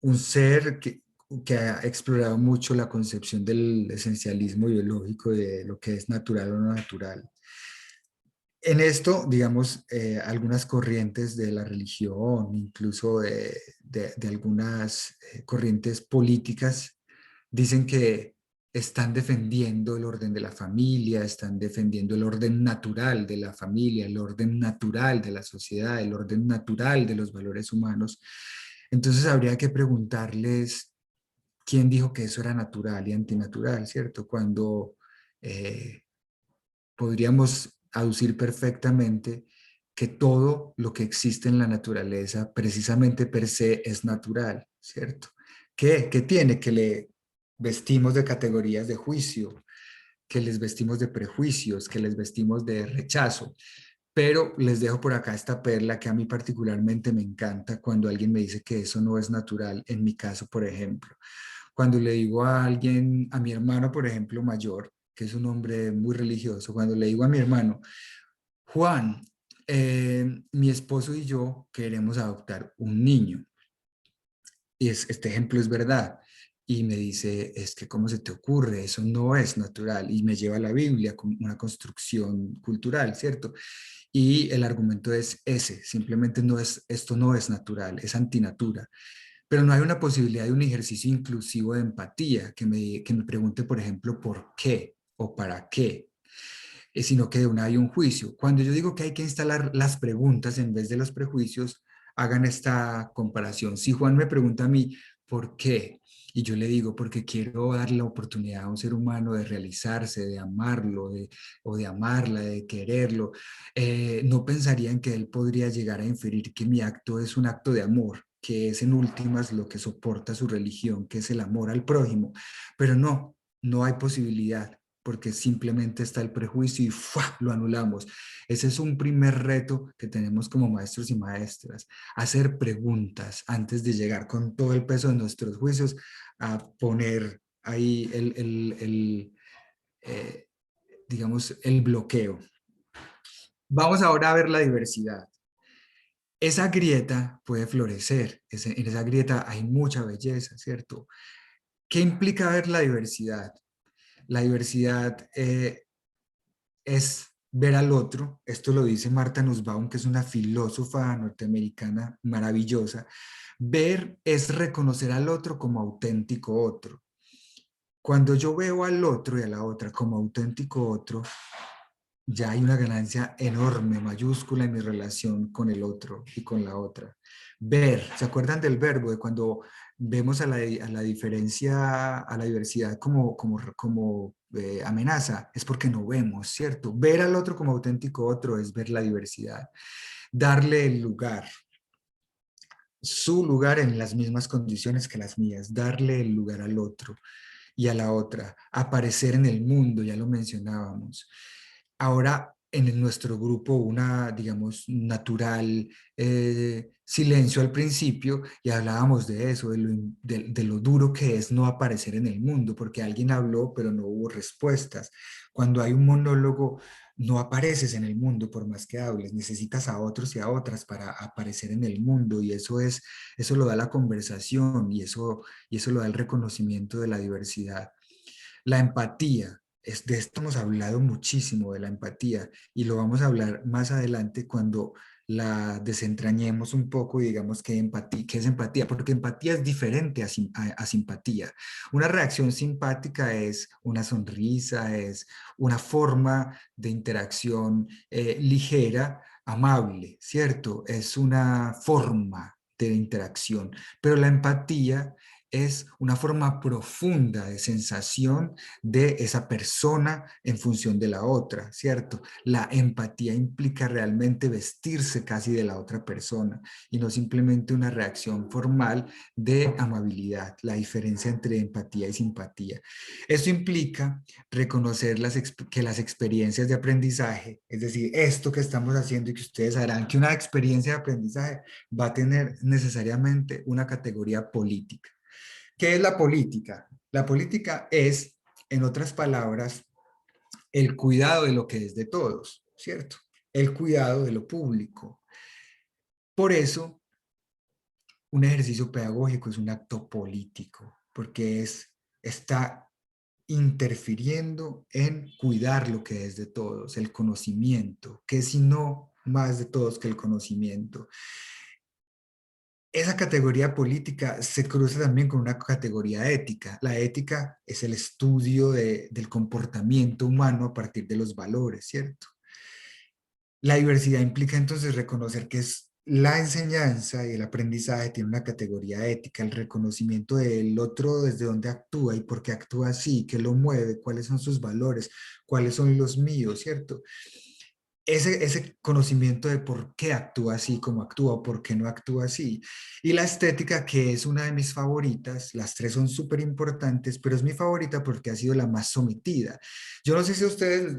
Un ser que ha explorado mucho la concepción del esencialismo biológico de lo que es natural o no natural. En esto, digamos, algunas corrientes de la religión, incluso de algunas corrientes políticas, dicen que están defendiendo el orden de la familia, están defendiendo el orden natural de la familia, el orden natural de la sociedad, el orden natural de los valores humanos. Entonces habría que preguntarles quién dijo que eso era natural y antinatural, ¿cierto? Cuando podríamos aducir perfectamente que todo lo que existe en la naturaleza precisamente per se es natural, ¿cierto? ¿Qué tiene? Que le vestimos de categorías de juicio, que les vestimos de prejuicios, que les vestimos de rechazo. Pero les dejo por acá esta perla que a mí particularmente me encanta cuando alguien me dice que eso no es natural. En mi caso, por ejemplo, cuando le digo a alguien, a mi hermano, por ejemplo, mayor, que es un hombre muy religioso, cuando le digo a mi hermano, Juan, mi esposo y yo queremos adoptar un niño. Y este ejemplo es verdad. Y me dice, es que ¿cómo se te ocurre? Eso no es natural. Y me lleva a la Biblia como una construcción cultural, ¿cierto? Y el argumento es ese, simplemente esto no es natural, es antinatura. Pero no hay una posibilidad de un ejercicio inclusivo de empatía que me pregunte, por ejemplo, por qué o para qué, sino que de una hay un juicio. Cuando yo digo que hay que instalar las preguntas en vez de los prejuicios, hagan esta comparación. Si Juan me pregunta a mí, ¿por qué? Y yo le digo, porque quiero darle la oportunidad a un ser humano de realizarse, de amarlo, o de amarla, de quererlo, no pensaría en que él podría llegar a inferir que mi acto es un acto de amor, que es en últimas lo que soporta su religión, que es el amor al prójimo. Pero no hay posibilidad porque simplemente está el prejuicio y ¡fua! Lo anulamos. Ese es un primer reto que tenemos como maestros y maestras, hacer preguntas antes de llegar con todo el peso de nuestros juicios a poner ahí digamos, el bloqueo. Vamos ahora a ver la diversidad. Esa grieta puede florecer, en esa grieta hay mucha belleza, ¿cierto? ¿Qué implica ver la diversidad? La diversidad es ver al otro, esto lo dice Martha Nussbaum, que es una filósofa norteamericana maravillosa. Ver es reconocer al otro como auténtico otro. Cuando yo veo al otro y a la otra como auténtico otro, ya hay una ganancia enorme, mayúscula en mi relación con el otro y con la otra. Ver, ¿se acuerdan del verbo de cuando vemos a la diferencia, a la diversidad como amenaza? Es porque no vemos, ¿cierto? Ver al otro como auténtico otro es ver la diversidad. Darle el lugar, su lugar en las mismas condiciones que las mías, darle el lugar al otro y a la otra, aparecer en el mundo, ya lo mencionábamos. Ahora, en nuestro grupo una, digamos, natural silencio al principio y hablábamos de eso, de lo duro que es no aparecer en el mundo, porque alguien habló pero no hubo respuestas. Cuando hay un monólogo, no apareces en el mundo por más que hables, necesitas a otros y a otras para aparecer en el mundo y eso lo da la conversación y eso lo da el reconocimiento de la diversidad. La empatía, de esto hemos hablado muchísimo, de la empatía, y lo vamos a hablar más adelante cuando la desentrañemos un poco y digamos qué es empatía, porque empatía es diferente a simpatía. Una reacción simpática es una sonrisa, es una forma de interacción ligera, amable, ¿cierto? Es una forma de interacción, pero la empatía es una forma profunda de sensación de esa persona en función de la otra, ¿cierto? La empatía implica realmente vestirse casi de la otra persona y no simplemente una reacción formal de amabilidad, la diferencia entre empatía y simpatía. Eso implica reconocer que las experiencias de aprendizaje, es decir, esto que estamos haciendo y que ustedes harán, que una experiencia de aprendizaje va a tener necesariamente una categoría política. ¿Qué es la política? La política es, en otras palabras, el cuidado de lo que es de todos, ¿cierto? El cuidado de lo público. Por eso, un ejercicio pedagógico es un acto político, porque está interfiriendo en cuidar lo que es de todos, el conocimiento, que si no más de todos que el conocimiento. Esa categoría política se cruza también con una categoría ética. La ética es el estudio del comportamiento humano a partir de los valores, ¿cierto? La diversidad implica entonces reconocer que es la enseñanza y el aprendizaje tiene una categoría ética, el reconocimiento del otro desde dónde actúa y por qué actúa así, qué lo mueve, cuáles son sus valores, cuáles son los míos, ¿cierto? Ese conocimiento de por qué actúa así como actúa o por qué no actúa así. Y la estética, que es una de mis favoritas, las tres son súper importantes, pero es mi favorita porque ha sido la más sometida. Yo no sé si ustedes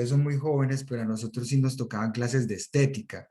son muy jóvenes, pero a nosotros sí nos tocaban clases de estética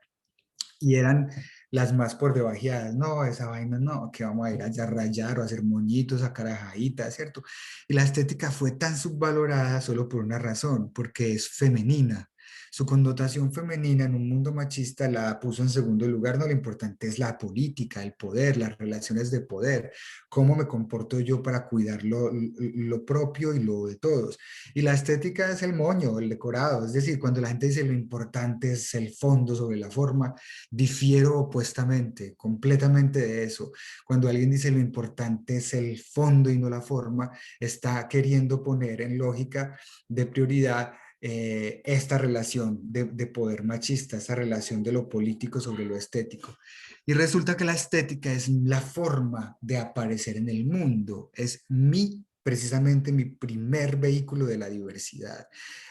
y eran las más por debajeadas. No, esa vaina no, que vamos a ir allá a rayar o a hacer moñitos, a carajaditas, ¿cierto? Y la estética fue tan subvalorada solo por una razón, porque es femenina. Su connotación femenina en un mundo machista la puso en segundo lugar. No, lo importante es la política, el poder, las relaciones de poder, cómo me comporto yo para cuidar lo propio y lo de todos. Y la estética es el moño, el decorado, es decir, cuando la gente dice lo importante es el fondo sobre la forma, difiero opuestamente, completamente de eso. Cuando alguien dice lo importante es el fondo y no la forma, está queriendo poner en lógica de prioridad esta relación de poder machista, esta relación de lo político sobre lo estético. Y resulta que la estética es la forma de aparecer en el mundo, es precisamente mi primer vehículo de la diversidad.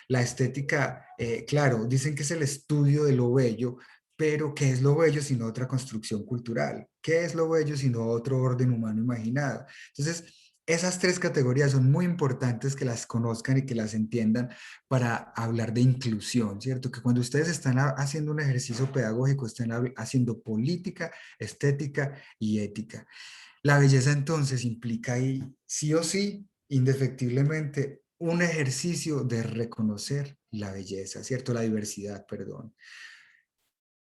La estética, claro, dicen que es el estudio de lo bello, pero ¿qué es lo bello sino otra construcción cultural? ¿Qué es lo bello sino otro orden humano imaginado? Entonces, esas tres categorías son muy importantes que las conozcan y que las entiendan para hablar de inclusión, ¿cierto? Que cuando ustedes están haciendo un ejercicio pedagógico, están haciendo política, estética y ética. La belleza entonces implica ahí, sí o sí, indefectiblemente, un ejercicio de reconocer la belleza, ¿cierto? La diversidad, perdón.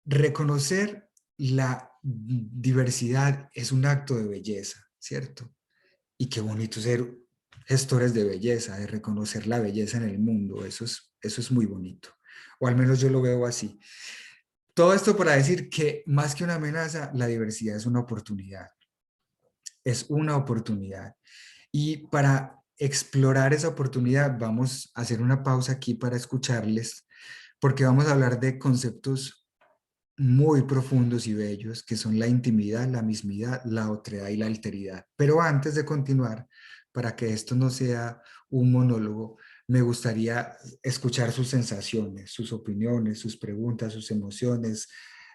Reconocer la diversidad es un acto de belleza, ¿cierto? Y qué bonito ser gestores de belleza, de reconocer la belleza en el mundo, eso es muy bonito, o al menos yo lo veo así. Todo esto para decir que más que una amenaza, la diversidad es una oportunidad. Es una oportunidad. Y para explorar esa oportunidad vamos a hacer una pausa aquí para escucharles, porque vamos a hablar de conceptos muy profundos y bellos, que son la intimidad, la mismidad, la otredad y la alteridad. Pero antes de continuar, para que esto no sea un monólogo, me gustaría escuchar sus sensaciones, sus opiniones, sus preguntas, sus emociones,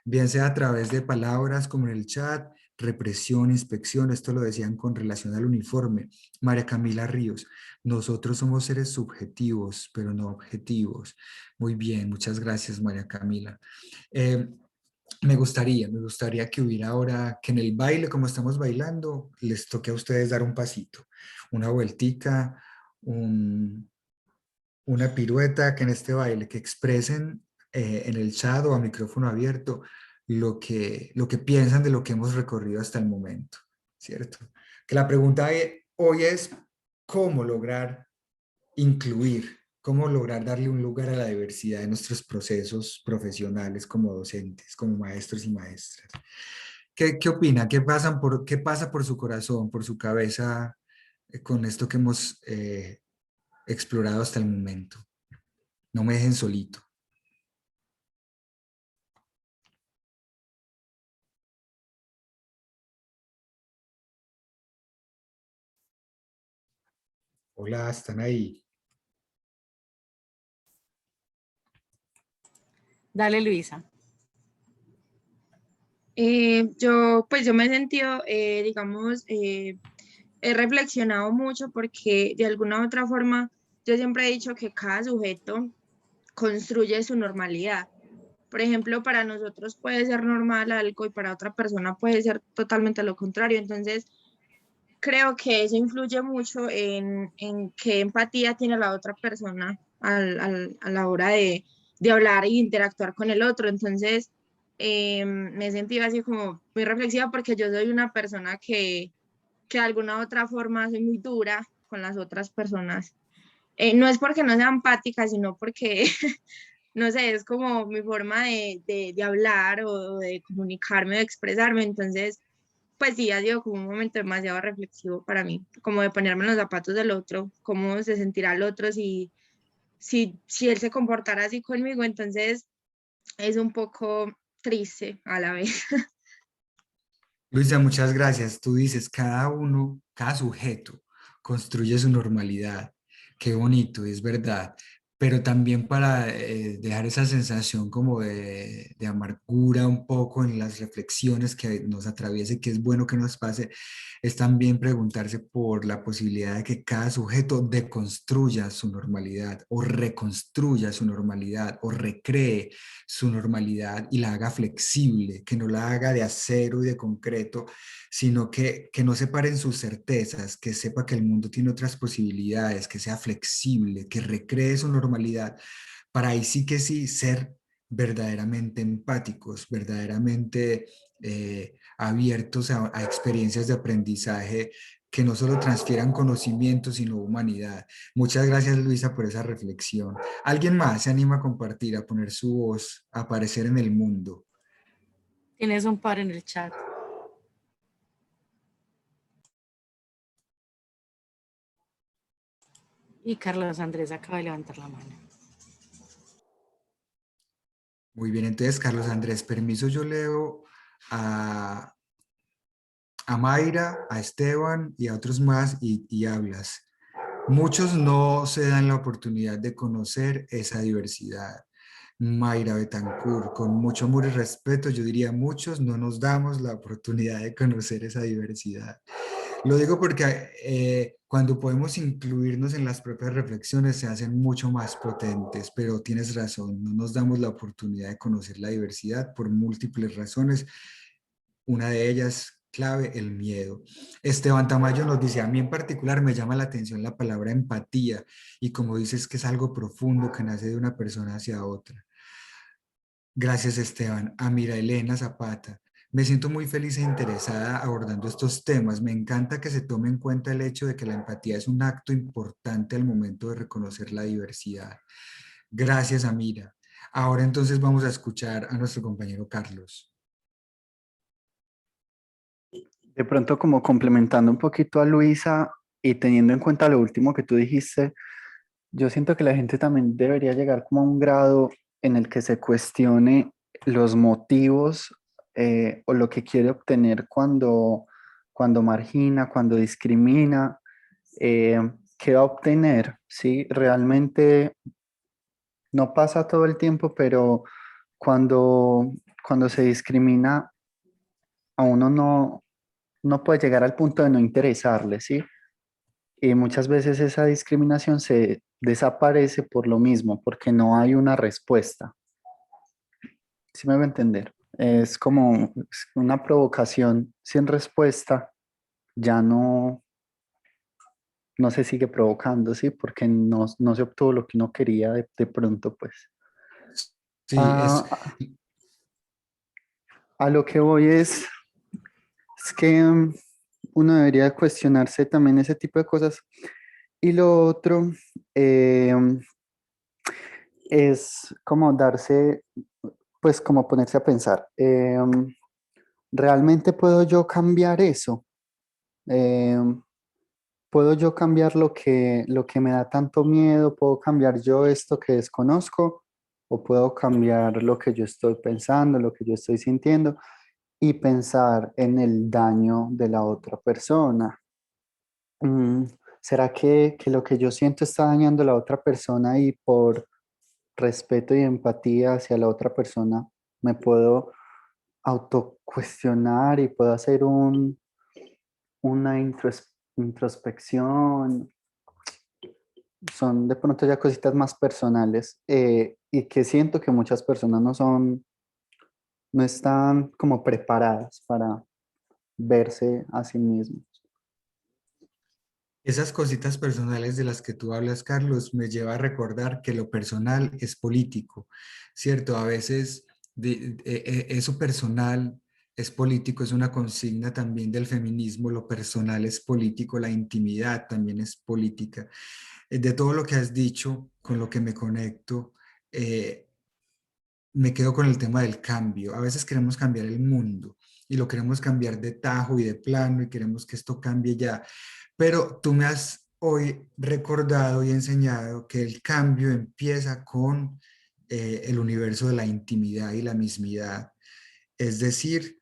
bien sea a través de palabras como en el chat, represión, inspección, esto lo decían con relación al uniforme. María Camila Ríos, nosotros somos seres subjetivos, pero no objetivos. Muy bien, muchas gracias, María Camila. Me gustaría que hubiera ahora, que en el baile, como estamos bailando, les toque a ustedes dar un pasito, una vueltica, una pirueta, que en este baile, que expresen en el chat o a micrófono abierto lo que piensan de lo que hemos recorrido hasta el momento, ¿cierto? Que la pregunta hoy es cómo lograr incluir, cómo lograr darle un lugar a la diversidad en nuestros procesos profesionales como docentes, como maestros y maestras. ¿Qué opina? ¿Qué pasa por su corazón, por su cabeza con esto que hemos explorado hasta el momento? No me dejen solito. Hola, ¿están ahí? Dale, Luisa. Yo me he sentido, digamos, he reflexionado mucho porque de alguna u otra forma yo siempre he dicho que cada sujeto construye su normalidad. Por ejemplo, para nosotros puede ser normal algo y para otra persona puede ser totalmente lo contrario. Entonces, creo que eso influye mucho en qué empatía tiene la otra persona a la hora de hablar e interactuar con el otro. Entonces, me he sentido así como muy reflexiva porque yo soy una persona que de alguna u otra forma soy muy dura con las otras personas. No es porque no sea empática, sino porque, no sé, es como mi forma de hablar o de comunicarme, de expresarme. Entonces, pues sí, ha sido como un momento demasiado reflexivo para mí, como de ponerme en los zapatos del otro, cómo se sentirá el otro si él se comportara así conmigo. Entonces, es un poco triste a la vez. Luisa, muchas gracias. Tú dices, cada uno, cada sujeto construye su normalidad. Qué bonito, es verdad. Pero también para dejar esa sensación como de amargura un poco en las reflexiones que nos atraviese, que es bueno que nos pase, es también preguntarse por la posibilidad de que cada sujeto deconstruya su normalidad o reconstruya su normalidad o recree su normalidad y la haga flexible, que no la haga de acero y de concreto, sino que no se paren sus certezas, que sepa que el mundo tiene otras posibilidades, que sea flexible, que recree su normalidad, para ahí sí que sí ser verdaderamente empáticos, verdaderamente abiertos a experiencias de aprendizaje que no solo transfieran conocimiento, sino humanidad. Muchas gracias, Luisa, por esa reflexión. ¿Alguien más se anima a compartir, a poner su voz, a aparecer en el mundo? Tienes un par en el chat. Y Carlos Andrés acaba de levantar la mano. Muy bien, entonces, Carlos Andrés, permiso, yo leo a Mayra, a Esteban y a otros más y hablas. Muchos no se dan la oportunidad de conocer esa diversidad. Mayra Betancourt, con mucho amor y respeto, yo diría muchos no nos damos la oportunidad de conocer esa diversidad. Lo digo porque cuando podemos incluirnos en las propias reflexiones se hacen mucho más potentes, pero tienes razón, no nos damos la oportunidad de conocer la diversidad por múltiples razones. Una de ellas, clave, el miedo. Esteban Tamayo nos dice, a mí en particular me llama la atención la palabra empatía y como dices que es algo profundo que nace de una persona hacia otra. Gracias, Esteban. A Mira Elena Zapata. Me siento muy feliz e interesada abordando estos temas. Me encanta que se tome en cuenta el hecho de que la empatía es un acto importante al momento de reconocer la diversidad. Gracias, Amira. Ahora entonces vamos a escuchar a nuestro compañero Carlos. De pronto, como complementando un poquito a Luisa y teniendo en cuenta lo último que tú dijiste, yo siento que la gente también debería llegar como a un grado en el que se cuestione los motivos o lo que quiere obtener cuando margina, cuando discrimina, qué va a obtener, ¿sí? Realmente no pasa todo el tiempo, pero cuando se discrimina, a uno no puede llegar al punto de no interesarle, ¿sí? Y muchas veces esa discriminación se desaparece por lo mismo, porque no hay una respuesta. ¿Sí me va a entender? Es como una provocación sin respuesta, ya no se sigue provocando, ¿sí? Porque no se obtuvo lo que uno quería de pronto, pues. Sí, Ah, a lo que voy es que uno debería cuestionarse también ese tipo de cosas. Y lo otro es como darse, pues como ponerse a pensar, ¿realmente puedo yo cambiar eso? ¿Puedo yo cambiar lo que me da tanto miedo? ¿Puedo cambiar yo esto que desconozco? ¿O puedo cambiar lo que yo estoy pensando, lo que yo estoy sintiendo y pensar en el daño de la otra persona? Mm, ¿Será que lo que yo siento está dañando a la otra persona y por respeto y empatía hacia la otra persona me puedo autocuestionar y puedo hacer una introspección? Son de pronto ya cositas más personales, y que siento que muchas personas no están como preparadas para verse a sí mismos. esas cositas personales de las que tú hablas, Carlos, me lleva a recordar que lo personal es político, ¿cierto? A veces eso personal es político, es una consigna también del feminismo, lo personal es político, la intimidad también es política. De todo lo que has dicho, con lo que me conecto, eh, me quedo con el tema del cambio. A veces queremos cambiar el mundo y lo queremos cambiar de tajo y de plano y queremos que esto cambie ya. Pero tú me has hoy recordado y enseñado que el cambio empieza con el universo de la intimidad y la mismidad. Es decir,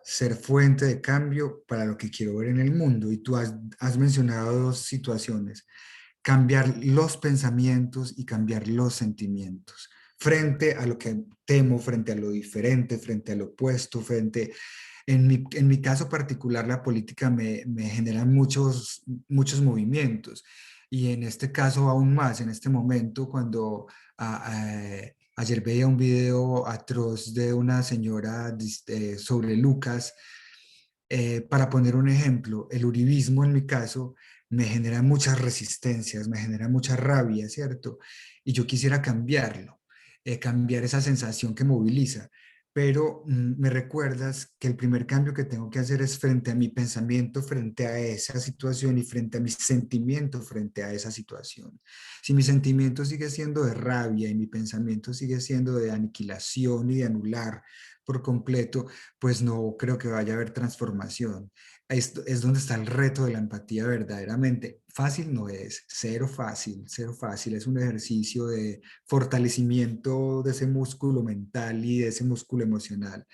ser fuente de cambio para lo que quiero ver en el mundo. Y tú has mencionado dos situaciones: cambiar los pensamientos y cambiar los sentimientos frente a lo que temo, frente a lo diferente, frente al opuesto, en mi caso particular, la política me genera muchos movimientos, y en este caso aún más, en este momento, cuando ayer veía un video atroz de una señora sobre Lucas. Para poner un ejemplo, el uribismo en mi caso me genera muchas resistencias, me genera mucha rabia, ¿cierto? Y yo quisiera cambiarlo, cambiar esa sensación que moviliza. Pero me recuerdas que el primer cambio que tengo que hacer es frente a mi pensamiento, frente a esa situación, y frente a mi sentimiento frente a esa situación. Si mi sentimiento sigue siendo de rabia y mi pensamiento sigue siendo de aniquilación y de anular por completo, pues no creo que vaya a haber transformación. Esto es donde está el reto de la empatía verdaderamente. Fácil no es, cero fácil. Es un ejercicio de fortalecimiento de ese músculo mental y de ese músculo emocional.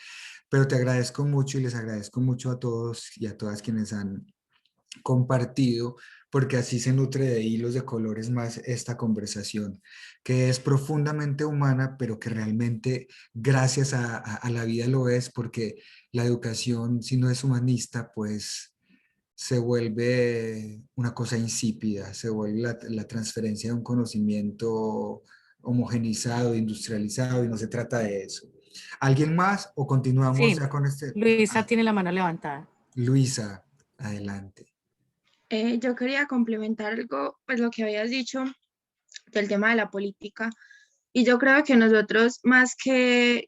Pero te agradezco mucho y les agradezco mucho a todos y a todas quienes han compartido, porque así se nutre de hilos de colores más esta conversación, que es profundamente humana, pero que realmente gracias a la vida lo es, porque la educación, si no es humanista, pues se vuelve una cosa insípida, se vuelve la transferencia de un conocimiento homogenizado, industrializado, y no se trata de eso. ¿Alguien más o continuamos Sí, ya con este? Luisa tiene la mano levantada. Luisa, adelante. Yo quería complementar algo, pues lo que habías dicho del tema de la política. Y yo creo que nosotros, más que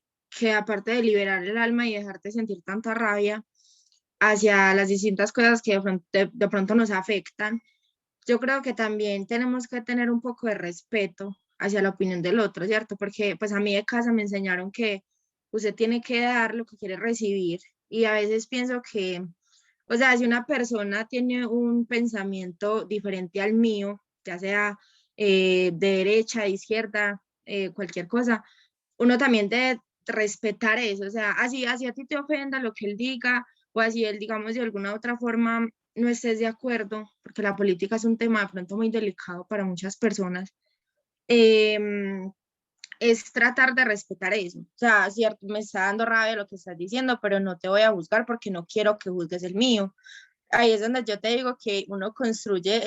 aparte de liberar el alma y dejarte sentir tanta rabia hacia las distintas cosas que de pronto nos afectan, yo creo que también tenemos que tener un poco de respeto hacia la opinión del otro, ¿cierto? Porque pues a mí de casa me enseñaron que usted tiene que dar lo que quiere recibir, y a veces pienso que, o sea, si una persona tiene un pensamiento diferente al mío, ya sea de derecha, de izquierda, cualquier cosa, uno también debe respetar eso, o sea, así a ti te ofenda lo que él diga, o así él, digamos, de alguna otra forma no estés de acuerdo, porque la política es un tema de pronto muy delicado para muchas personas. es tratar de respetar eso. O sea, cierto, me está dando rabia lo que estás diciendo, pero no te voy a juzgar porque no quiero que juzgues el mío. Ahí es donde yo te digo que uno construye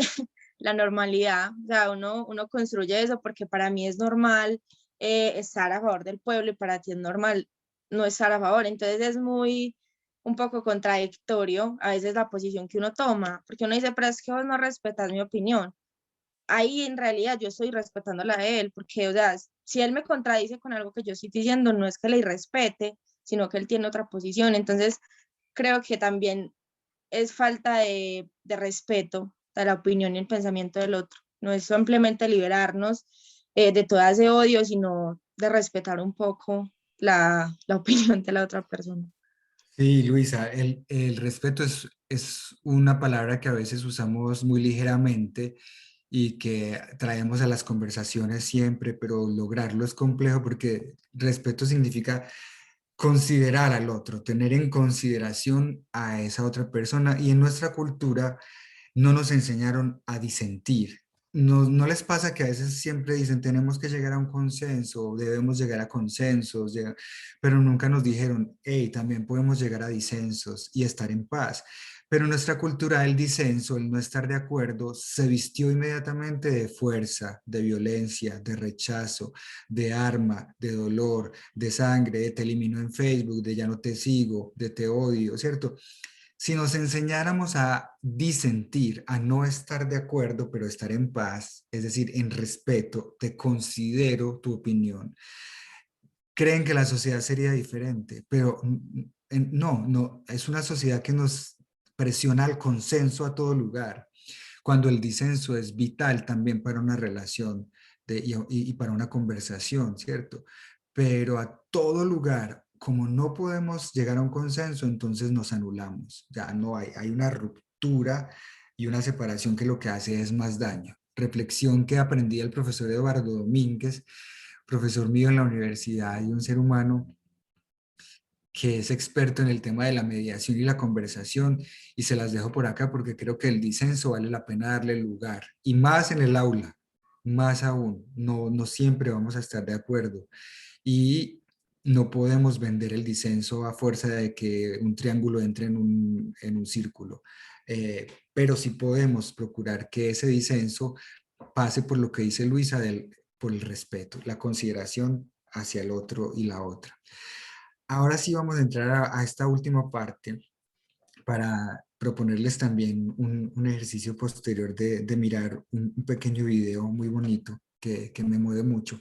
la normalidad, o sea, uno construye eso porque para mí es normal estar a favor del pueblo y para ti es normal no estar a favor. Entonces es muy, un poco contradictorio a veces la posición que uno toma, porque uno dice, pero es que vos no respetas mi opinión. Ahí en realidad yo estoy respetando la de él, porque, o sea, si él me contradice con algo que yo estoy diciendo, no es que le irrespete, sino que él tiene otra posición. Entonces, creo que también es falta de respeto a la opinión y el pensamiento del otro. No es simplemente liberarnos de todo ese odio, sino de respetar un poco la opinión de la otra persona. Sí, Luisa, el respeto es una palabra que a veces usamos muy ligeramente y que traemos a las conversaciones siempre, pero lograrlo es complejo porque respeto significa considerar al otro, tener en consideración a esa otra persona, y en nuestra cultura no nos enseñaron a disentir. ¿No les pasa que a veces siempre dicen tenemos que llegar a un consenso, debemos llegar a consensos, pero nunca nos dijeron, hey, también podemos llegar a disensos y estar en paz? Pero en nuestra cultura el disenso, el no estar de acuerdo, se vistió inmediatamente de fuerza, de violencia, de rechazo, de arma, de dolor, de sangre, de te elimino en Facebook, de ya no te sigo, de te odio, ¿cierto? Si nos enseñáramos a disentir, a no estar de acuerdo, pero estar en paz, es decir, en respeto, te considero tu opinión, creen que la sociedad sería diferente, pero no, es una sociedad que nos presiona al consenso a todo lugar, cuando el disenso es vital también para una relación y para una conversación, ¿cierto? Pero a todo lugar, como no podemos llegar a un consenso, entonces nos anulamos. Ya no hay una ruptura y una separación que lo que hace es más daño. Reflexión que aprendí del profesor Eduardo Domínguez, profesor mío en la universidad y un ser humano que es experto en el tema de la mediación y la conversación, y se las dejo por acá porque creo que el disenso vale la pena darle lugar, y más en el aula, más aún, no siempre vamos a estar de acuerdo, y no podemos vender el disenso a fuerza de que un triángulo entre en un círculo, pero sí podemos procurar que ese disenso pase por lo que dice Luisa, por el respeto, la consideración hacia el otro y la otra. Ahora sí vamos a entrar a esta última parte para proponerles también un ejercicio posterior de mirar un pequeño video muy bonito que me mueve mucho.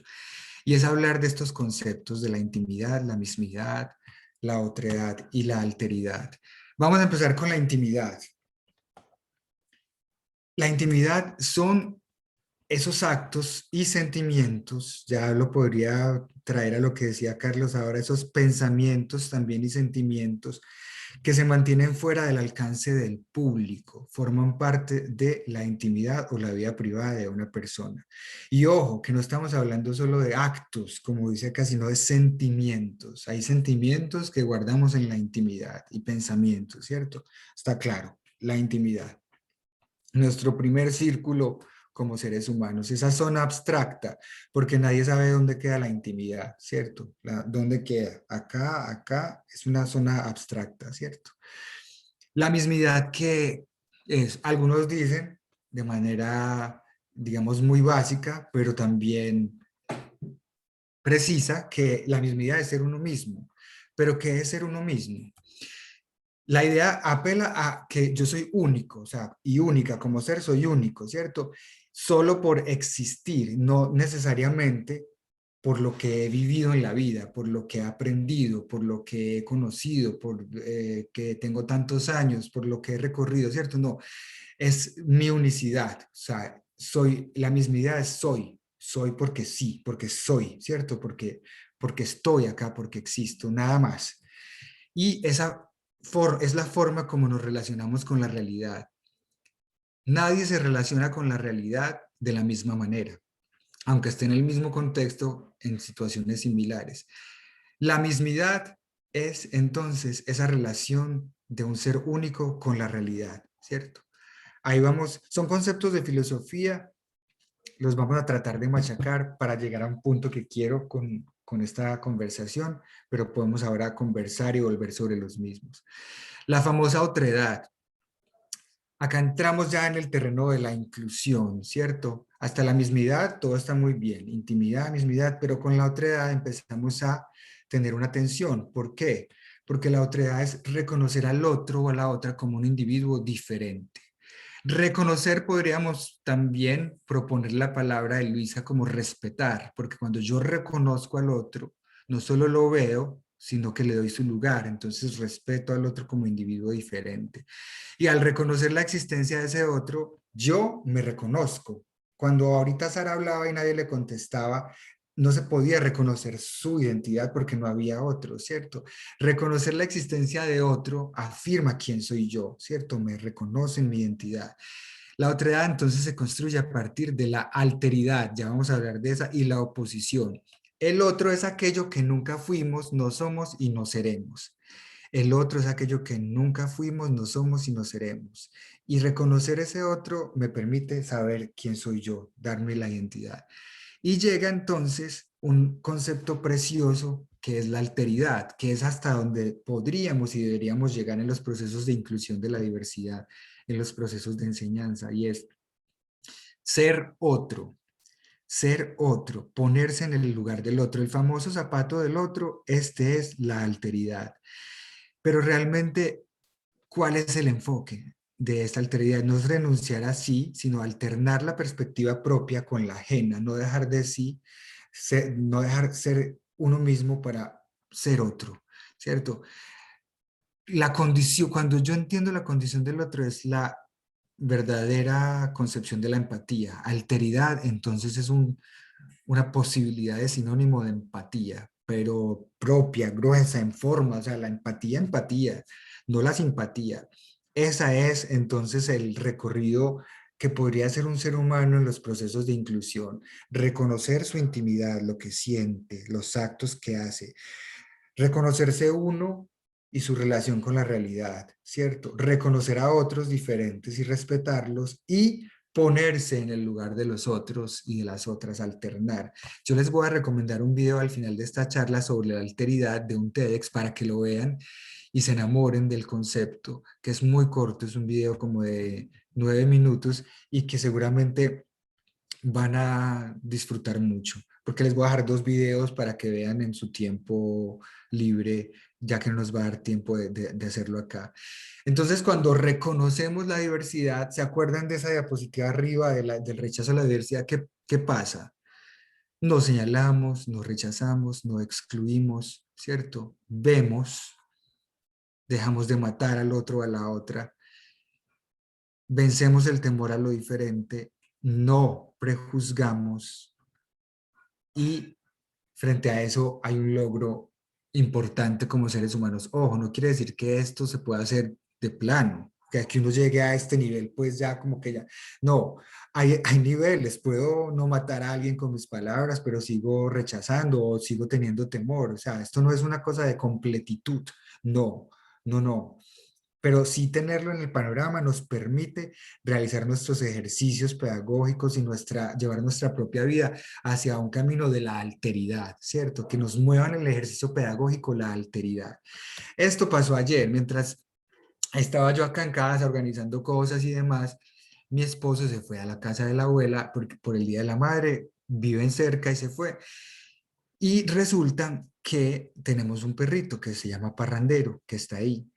Y es hablar de estos conceptos de la intimidad, la mismidad, la otredad y la alteridad. Vamos a empezar con la intimidad. La intimidad son esos actos y sentimientos, ya lo podría traer a lo que decía Carlos ahora, esos pensamientos también y sentimientos que se mantienen fuera del alcance del público, forman parte de la intimidad o la vida privada de una persona. Y ojo, que no estamos hablando solo de actos, como dice acá, sino de sentimientos. Hay sentimientos que guardamos en la intimidad y pensamientos, ¿cierto? Está claro, la intimidad. Nuestro primer círculo como seres humanos, esa zona abstracta, porque nadie sabe dónde queda la intimidad, ¿cierto? ¿Dónde queda? Acá, es una zona abstracta, ¿cierto? La mismidad que es, algunos dicen de manera, digamos, muy básica, pero también precisa, que la mismidad es ser uno mismo. ¿Pero qué es ser uno mismo? La idea apela a que yo soy único, o sea, y única como ser, soy único, ¿cierto? Solo por existir, no necesariamente por lo que he vivido en la vida, por lo que he aprendido, por lo que he conocido, por que tengo tantos años, por lo que he recorrido, ¿cierto? No, es mi unicidad, o sea, la mismidad es soy porque sí, porque soy, ¿cierto? Porque estoy acá, porque existo, nada más. Y esa es la forma como nos relacionamos con la realidad. Nadie se relaciona con la realidad de la misma manera, aunque esté en el mismo contexto, en situaciones similares. La mismidad es entonces esa relación de un ser único con la realidad, ¿cierto? Ahí vamos, son conceptos de filosofía los vamos a tratar de machacar para llegar a un punto que quiero con esta conversación, pero podemos ahora conversar y volver sobre los mismos. La famosa otredad. Acá entramos ya en el terreno de la inclusión, ¿cierto? Hasta la mismidad, todo está muy bien, intimidad, mismidad, pero con la otredad empezamos a tener una tensión. ¿Por qué? Porque la otredad es reconocer al otro o a la otra como un individuo diferente. Reconocer podríamos también proponer la palabra de Luisa como respetar, porque cuando yo reconozco al otro, no solo lo veo, sino que le doy su lugar, entonces respeto al otro como individuo diferente. Y al reconocer la existencia de ese otro, yo me reconozco. Cuando ahorita Sara hablaba y nadie le contestaba, no se podía reconocer su identidad porque no había otro, ¿cierto? Reconocer la existencia de otro afirma quién soy yo, ¿cierto? Me reconoce en mi identidad. La otredad entonces se construye a partir de la alteridad, ya vamos a hablar de esa, y la oposición. El otro es aquello que nunca fuimos, no somos y no seremos. El otro es aquello que nunca fuimos, no somos y no seremos. Y reconocer ese otro me permite saber quién soy yo, darme la identidad. Y llega entonces un concepto precioso que es la alteridad, que es hasta donde podríamos y deberíamos llegar en los procesos de inclusión de la diversidad, en los procesos de enseñanza, y es ser otro. Ser otro, ponerse en el lugar del otro, el famoso zapato del otro, este es la alteridad. Pero realmente, ¿cuál es el enfoque de esta alteridad? No es renunciar a sí, sino alternar la perspectiva propia con la ajena, no dejar de sí, no dejar ser uno mismo para ser otro, ¿cierto? La condición, cuando yo entiendo la condición del otro, es la verdadera concepción de la empatía. Alteridad, entonces, es una posibilidad de sinónimo de empatía, pero propia, gruesa, en forma, o sea, la empatía, no la simpatía. Esa es entonces el recorrido que podría hacer un ser humano en los procesos de inclusión. Reconocer su intimidad, lo que siente, los actos que hace. Reconocerse uno y su relación con la realidad, ¿cierto? Reconocer a otros diferentes y respetarlos y ponerse en el lugar de los otros y de las otras, alternar. Yo les voy a recomendar un video al final de esta charla sobre la alteridad de un TEDx para que lo vean y se enamoren del concepto, que es muy corto, es un video como de 9 minutos y que seguramente van a disfrutar mucho, porque les voy a dejar 2 videos para que vean en su tiempo libre, ya que no nos va a dar tiempo de hacerlo acá. Entonces, cuando reconocemos la diversidad, ¿se acuerdan de esa diapositiva arriba del rechazo a la diversidad? ¿Qué pasa? No señalamos, no rechazamos, no excluimos, ¿cierto? Vemos, dejamos de matar al otro o a la otra, vencemos el temor a lo diferente, no prejuzgamos y frente a eso hay un logro importante como seres humanos. Ojo, no quiere decir que esto se pueda hacer de plano, que uno llegue a este nivel, pues ya como que ya, no, hay niveles, puedo no matar a alguien con mis palabras, pero sigo rechazando o sigo teniendo temor, o sea, esto no es una cosa de completitud, no, no, no. Pero sí tenerlo en el panorama nos permite realizar nuestros ejercicios pedagógicos y llevar nuestra propia vida hacia un camino de la alteridad, ¿cierto? Que nos muevan en el ejercicio pedagógico la alteridad. Esto pasó ayer, mientras estaba yo acá en casa organizando cosas y demás, mi esposo se fue a la casa de la abuela por el Día de la Madre, viven cerca y se fue. Y resulta que tenemos un perrito que se llama Parrandero, que está ahí.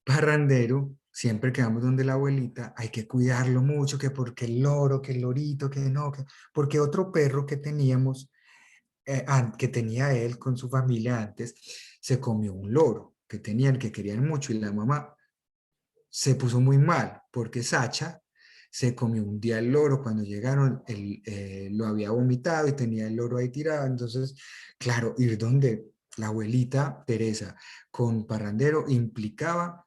Parrandero, siempre que vamos donde la abuelita, hay que cuidarlo mucho, que porque el loro, que el lorito, que no, porque otro perro que teníamos, que tenía él con su familia antes, se comió un loro que tenían, que querían mucho, y la mamá se puso muy mal, porque Sacha se comió un día el loro, cuando llegaron, lo había vomitado y tenía el loro ahí tirado, entonces, claro, ir donde la abuelita Teresa con Parrandero implicaba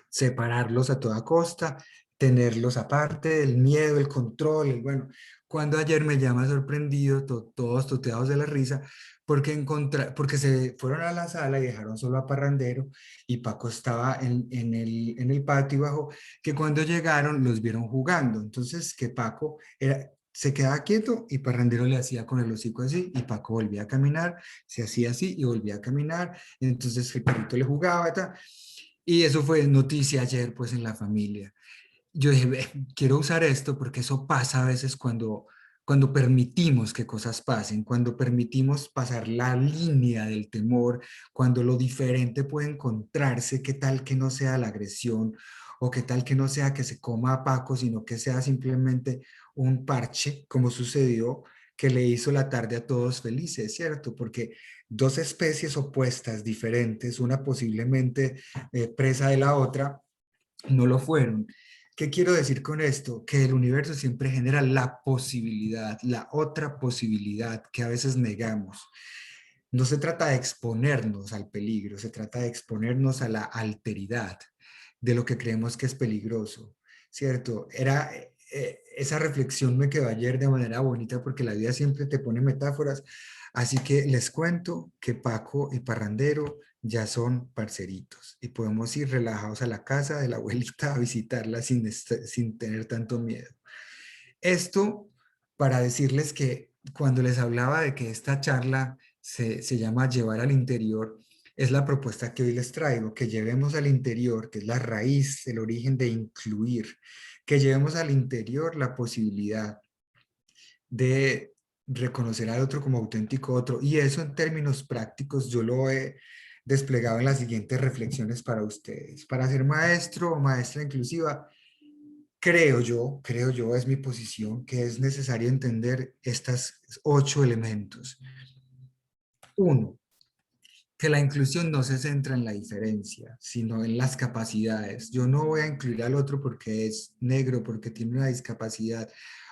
separarlos a toda costa, tenerlos aparte, el miedo, el control, bueno, cuando ayer me llama sorprendido, todos toteados de la risa, porque se fueron a la sala y dejaron solo a Parrandero y Paco estaba en el patio bajo, que cuando llegaron los vieron jugando, entonces que Paco se quedaba quieto y Parrandero le hacía con el hocico así y Paco volvía a caminar, se hacía así y volvía a caminar, entonces el perrito le jugaba, y eso fue noticia ayer pues en la familia. Yo dije, "Ve, quiero usar esto porque eso pasa a veces cuando permitimos que cosas pasen, cuando permitimos pasar la línea del temor, cuando lo diferente puede encontrarse, qué tal que no sea la agresión o qué tal que no sea que se coma a Paco, sino que sea simplemente un parche, como sucedió, que le hizo la tarde a todos felices, ¿cierto? Porque dos especies opuestas, diferentes, una posiblemente presa de la otra, no lo fueron. ¿Qué quiero decir con esto? Que el universo siempre genera la posibilidad, la otra posibilidad que a veces negamos. No se trata de exponernos al peligro, se trata de exponernos a la alteridad de lo que creemos que es peligroso, ¿cierto? Esa reflexión me quedó ayer de manera bonita porque la vida siempre te pone metáforas. Así que les cuento que Paco y Parrandero ya son parceritos y podemos ir relajados a la casa de la abuelita a visitarla sin tener tanto miedo. Esto para decirles que cuando les hablaba de que esta charla se llama Llevar al Interior, es la propuesta que hoy les traigo, que llevemos al interior, que es la raíz, el origen de incluir, que llevemos al interior la posibilidad de reconocer al otro como auténtico otro. Y eso en términos prácticos yo lo he desplegado en las siguientes reflexiones para ustedes. Para ser maestro o maestra inclusiva, creo yo, es mi posición, que es necesario entender estos 8 elementos. 1, que la inclusión no se centra en la diferencia, sino en las capacidades. Yo no voy a incluir al otro porque es negro, porque tiene una discapacidad,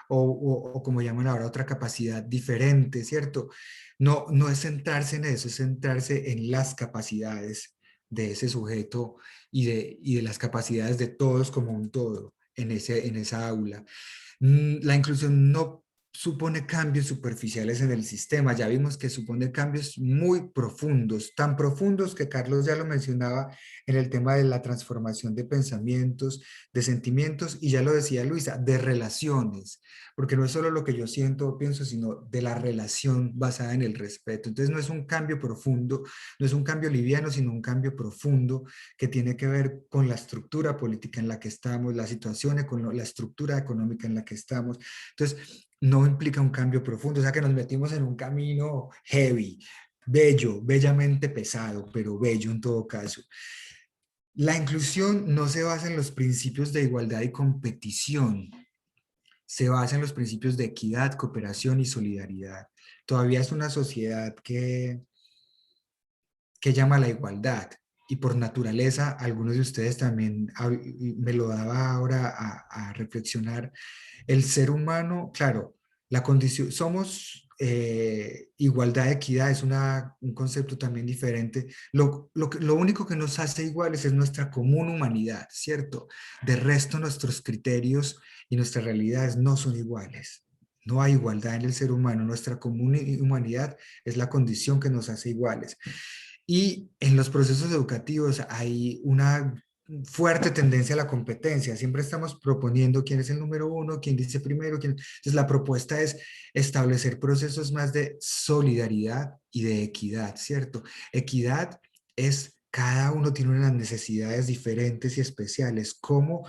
o como llaman ahora, otra capacidad diferente, ¿cierto? No, no es centrarse en eso, es centrarse en las capacidades de ese sujeto y de las capacidades de todos como un todo en esa aula. La inclusión no supone cambios superficiales en el sistema, ya vimos que supone cambios muy profundos, tan profundos que Carlos ya lo mencionaba en el tema de la transformación de pensamientos, de sentimientos, y ya lo decía Luisa, de relaciones, porque no es solo lo que yo siento o pienso, sino de la relación basada en el respeto. Entonces no es un cambio profundo, no es un cambio liviano, sino un cambio profundo que tiene que ver con la estructura política en la que estamos, la situación, la estructura económica en la que estamos. Entonces, no implica un cambio profundo, o sea que nos metimos en un camino heavy, bello, bellamente pesado, pero bello en todo caso. La inclusión no se basa en los principios de igualdad y competición, se basa en los principios de equidad, cooperación y solidaridad. Todavía es una sociedad que llama a la igualdad, y por naturaleza, algunos de ustedes también me lo daba ahora a reflexionar, el ser humano, claro, la condición, somos igualdad, equidad, es un concepto también diferente. Lo único que nos hace iguales es nuestra común humanidad, ¿cierto? De resto, nuestros criterios y nuestras realidades no son iguales. No hay igualdad en el ser humano, nuestra común humanidad es la condición que nos hace iguales. Y en los procesos educativos hay una fuerte tendencia a la competencia. Siempre estamos proponiendo quién es el número uno, quién dice primero. Entonces la propuesta es establecer procesos más de solidaridad y de equidad, ¿cierto? Equidad es cada uno tiene unas necesidades diferentes y especiales. ¿Cómo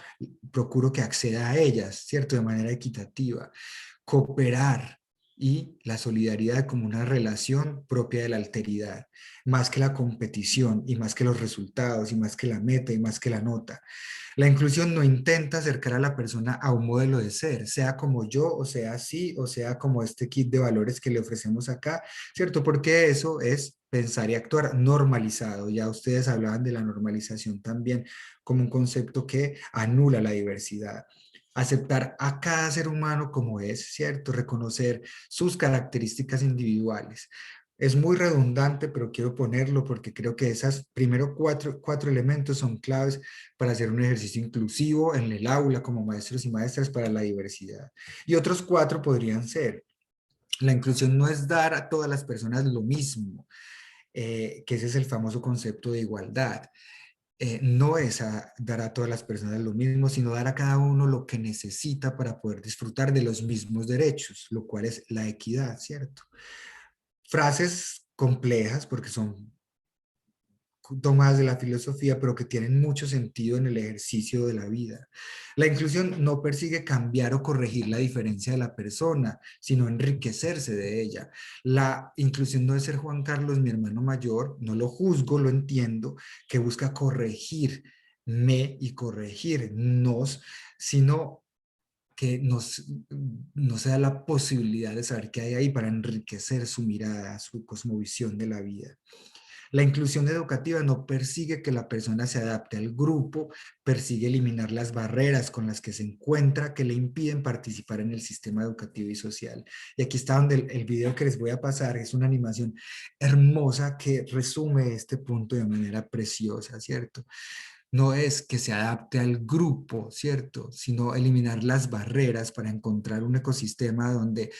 procuro que acceda a ellas, ¿cierto? De manera equitativa. Cooperar y la solidaridad como una relación propia de la alteridad, más que la competición y más que los resultados y más que la meta y más que la nota. La inclusión no intenta acercar a la persona a un modelo de ser, sea como yo o sea así o sea como este kit de valores que le ofrecemos acá, ¿cierto? Porque eso es pensar y actuar normalizado. Ya ustedes hablaban de la normalización también como un concepto que anula la diversidad. Aceptar a cada ser humano como es, ¿cierto? Reconocer sus características individuales. Es muy redundante, pero quiero ponerlo porque creo que esas primero cuatro elementos son claves para hacer un ejercicio inclusivo en el aula como maestros y maestras para la diversidad. Y otros 4 podrían ser: la inclusión no es dar a todas las personas lo mismo, que ese es el famoso concepto de igualdad. no es dar a todas las personas lo mismo, sino dar a cada uno lo que necesita para poder disfrutar de los mismos derechos, lo cual es la equidad, ¿cierto? Frases complejas porque son tomadas de la filosofía, pero que tienen mucho sentido en el ejercicio de la vida. La inclusión no persigue cambiar o corregir la diferencia de la persona, sino enriquecerse de ella. La inclusión no es ser Juan Carlos, mi hermano mayor, no lo juzgo, lo entiendo, que busca corregirme y corregirnos, sino que nos da la posibilidad de saber qué hay ahí para enriquecer su mirada, su cosmovisión de la vida. La inclusión educativa no persigue que la persona se adapte al grupo, persigue eliminar las barreras con las que se encuentra que le impiden participar en el sistema educativo y social. Y aquí está donde el video que les voy a pasar es una animación hermosa que resume este punto de manera preciosa, ¿cierto? No es que se adapte al grupo, ¿cierto? Sino eliminar las barreras para encontrar un ecosistema donde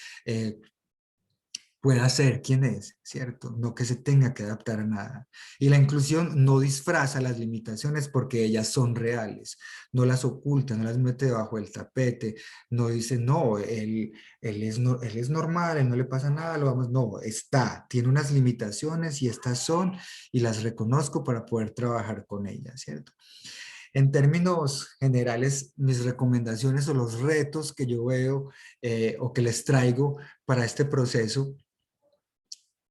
pueda ser quien es, ¿cierto? No que se tenga que adaptar a nada. Y la inclusión no disfraza las limitaciones porque ellas son reales, no las oculta, no las mete debajo del tapete, no dice, no, él es normal, él no le pasa nada, lo vamos, no, tiene unas limitaciones y estas son, y las reconozco para poder trabajar con ellas, ¿cierto? En términos generales, mis recomendaciones o los retos que yo veo o que les traigo para este proceso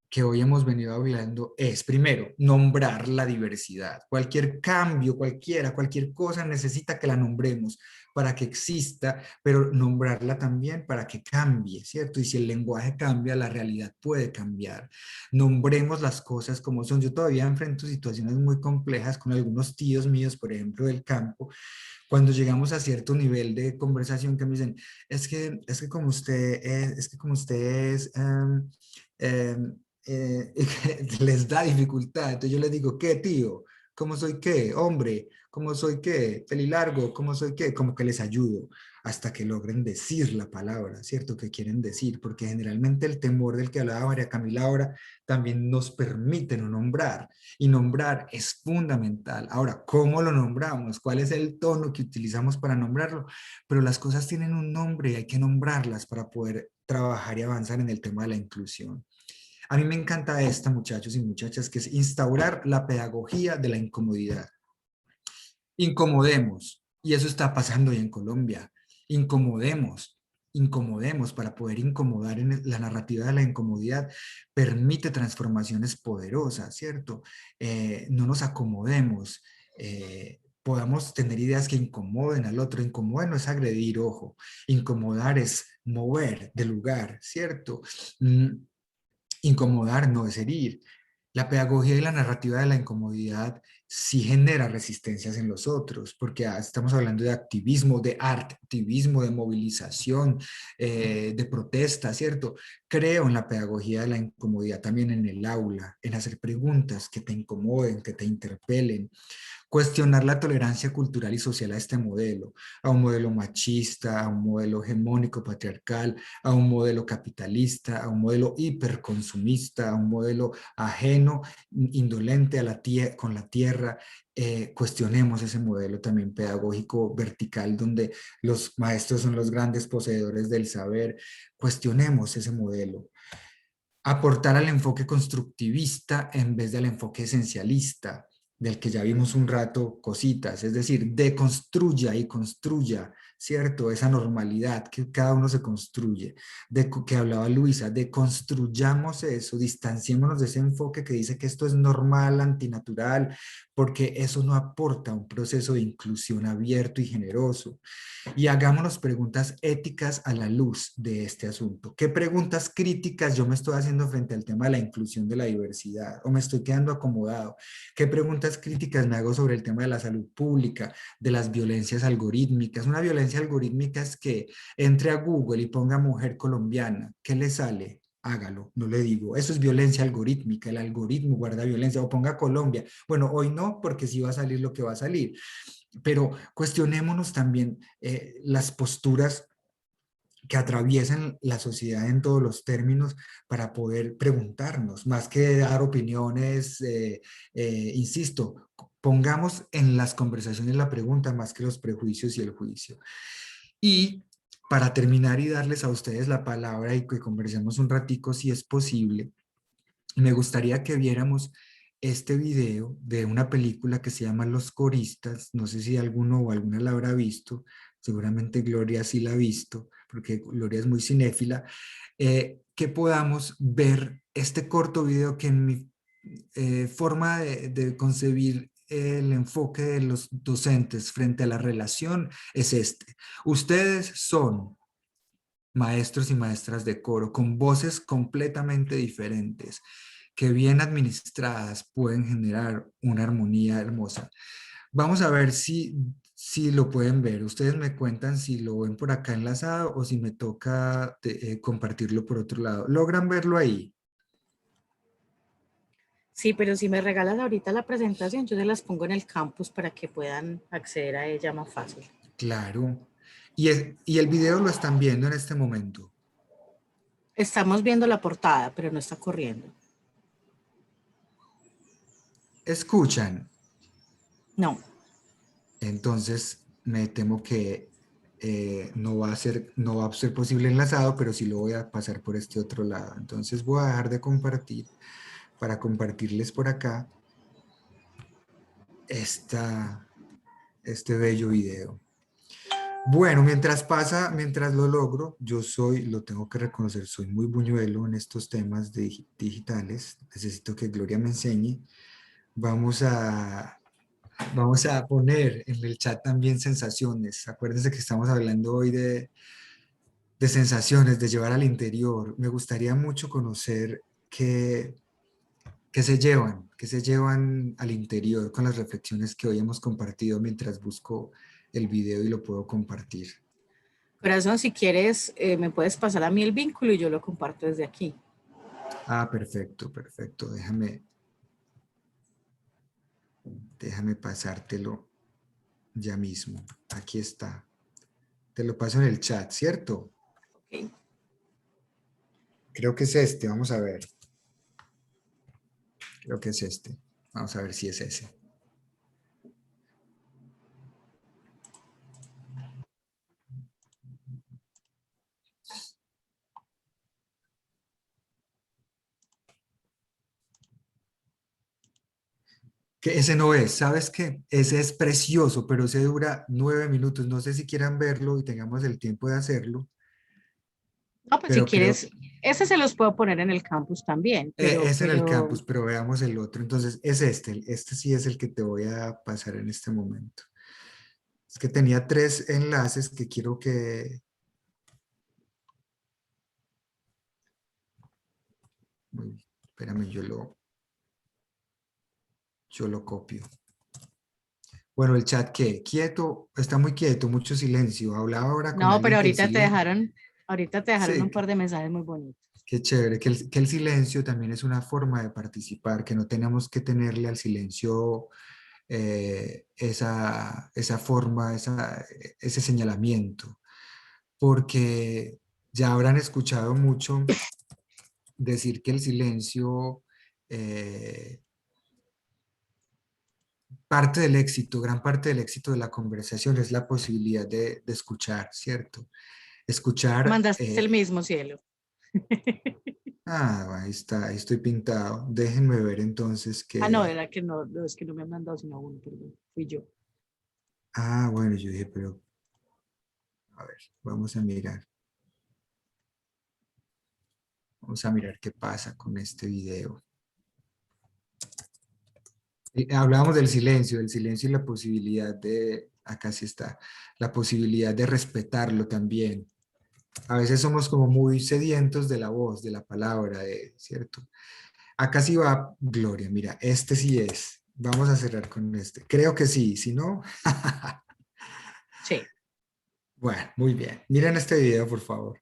que hoy hemos venido hablando es, primero, nombrar la diversidad. Cualquier cambio, cualquier cosa necesita que la nombremos para que exista, pero nombrarla también para que cambie, ¿cierto? Y si el lenguaje cambia, la realidad puede cambiar. Nombremos las cosas como son. Yo todavía enfrento situaciones muy complejas con algunos tíos míos, por ejemplo, del campo, cuando llegamos a cierto nivel de conversación que me dicen, como usted es, les da dificultad. Entonces yo les digo, ¿qué, tío? ¿Cómo soy qué? Hombre, ¿cómo soy qué? Pelilargo, ¿cómo soy qué? Como que les ayudo hasta que logren decir la palabra, ¿cierto? Que quieren decir, porque generalmente el temor del que hablaba María Camila ahora también nos permite no nombrar, y nombrar es fundamental. Ahora, ¿cómo lo nombramos? ¿Cuál es el tono que utilizamos para nombrarlo? Pero las cosas tienen un nombre y hay que nombrarlas para poder trabajar y avanzar en el tema de la inclusión. A mí me encanta esta, muchachos y muchachas, que es instaurar la pedagogía de la incomodidad. Incomodemos, y eso está pasando hoy en Colombia. Incomodemos para poder incomodar. En la narrativa de la incomodidad permite transformaciones poderosas, ¿cierto? No nos acomodemos, podamos tener ideas que incomoden al otro. Incomodar no es agredir, ojo. Incomodar es mover de lugar, ¿cierto? Incomodar no es herir. La pedagogía y la narrativa de la incomodidad sí genera resistencias en los otros, porque estamos hablando de activismo, de activismo, de movilización, de protesta, ¿cierto? Creo en la pedagogía de la incomodidad también en el aula, en hacer preguntas que te incomoden, que te interpelen. Cuestionar la tolerancia cultural y social a este modelo, a un modelo machista, a un modelo hegemónico patriarcal, a un modelo capitalista, a un modelo hiperconsumista, a un modelo ajeno, indolente con la tierra. Cuestionemos ese modelo también pedagógico vertical donde los maestros son los grandes poseedores del saber. Cuestionemos ese modelo. Aportar al enfoque constructivista en vez del enfoque esencialista, del que ya vimos un rato cositas, es decir, deconstruya y construya, ¿cierto? Esa normalidad que cada uno se construye, que hablaba Luisa, deconstruyamos eso, distanciémonos de ese enfoque que dice que esto es normal, antinatural, porque eso no aporta un proceso de inclusión abierto y generoso. Y hagámonos preguntas éticas a la luz de este asunto. ¿Qué preguntas críticas yo me estoy haciendo frente al tema de la inclusión de la diversidad? ¿O me estoy quedando acomodado? ¿Qué preguntas críticas me hago sobre el tema de la salud pública, de las violencias algorítmicas? Una violencia algorítmica es que entre a Google y ponga mujer colombiana. ¿Qué le sale? Hágalo, no le digo. Eso es violencia algorítmica, el algoritmo guarda violencia. O ponga Colombia. Bueno, hoy no, porque sí va a salir lo que va a salir. Pero cuestionémonos también las posturas que atraviesan la sociedad en todos los términos para poder preguntarnos, más que dar opiniones, insisto, pongamos en las conversaciones la pregunta más que los prejuicios y el juicio. Y para terminar y darles a ustedes la palabra y que conversemos un ratico si es posible, me gustaría que viéramos este video de una película que se llama Los Coristas. No sé si alguno o alguna la habrá visto, seguramente Gloria sí la ha visto, porque Gloria es muy cinéfila, que podamos ver este corto video que en mi forma de concebir el enfoque de los docentes frente a la relación es este. Ustedes son maestros y maestras de coro con voces completamente diferentes que bien administradas pueden generar una armonía hermosa. Vamos a ver si lo pueden ver. Ustedes me cuentan si lo ven por acá enlazado o si me toca compartirlo por otro lado. ¿Logran verlo ahí? Sí, pero si me regalas ahorita la presentación, yo se las pongo en el campus para que puedan acceder a ella más fácil. Claro. Y el video lo están viendo en este momento. Estamos viendo la portada, pero no está corriendo. ¿Escuchan? No. Entonces me temo que no va a ser posible enlazado, pero sí lo voy a pasar por este otro lado. Entonces voy a dejar de compartir para compartirles por acá este bello video. Bueno, mientras lo logro, lo tengo que reconocer, soy muy buñuelo en estos temas digitales. Necesito que Gloria me enseñe. Vamos a poner en el chat también sensaciones. Acuérdense que estamos hablando hoy de sensaciones, de llevar al interior. Me gustaría mucho conocer qué se llevan al interior con las reflexiones que hoy hemos compartido mientras busco el video y lo puedo compartir. Corazón, si quieres, me puedes pasar a mí el vínculo y yo lo comparto desde aquí. Ah, perfecto, perfecto. Déjame pasártelo ya mismo. Aquí está. Te lo paso en el chat, ¿cierto? Ok. Creo que es este, vamos a ver. Creo que es este. Vamos a ver si es ese. Que ese no es, ¿sabes qué? Ese es precioso, pero ese dura 9 minutos. No sé si quieran verlo y tengamos el tiempo de hacerlo. No, pues si quieres, ese se los puedo poner en el campus también. Es en el campus, pero veamos el otro. Entonces, es este sí es el que te voy a pasar en este momento. Es que tenía 3 enlaces que quiero que... Espérame, yo lo copio. Bueno, el chat, ¿qué? Quieto, está muy quieto, mucho silencio. Hablaba ahora con No, pero alguien ahorita te dejaron Sí, un par de mensajes muy bonitos. Qué chévere, que el silencio también es una forma de participar, que no tenemos que tenerle al silencio esa forma, ese señalamiento, porque ya habrán escuchado mucho decir que el silencio, gran parte del éxito de la conversación es la posibilidad de escuchar, ¿cierto? Escuchar... Mandaste el mismo, cielo. ahí está, ahí estoy pintado. Déjenme ver entonces que... Ah, no, era que no, es que no me han mandado sino uno, perdón, fui yo. Ah, bueno, yo dije, pero... A ver, vamos a mirar. Vamos a mirar qué pasa con este video. Hablábamos del silencio y la posibilidad de... Acá sí está. La posibilidad de respetarlo también. A veces somos como muy sedientos de la voz, de la palabra, ¿cierto? Acá sí va Gloria, mira, este sí es. Vamos a cerrar con este. Creo que sí, si no... Sí. Bueno, muy bien. Miren este video, por favor.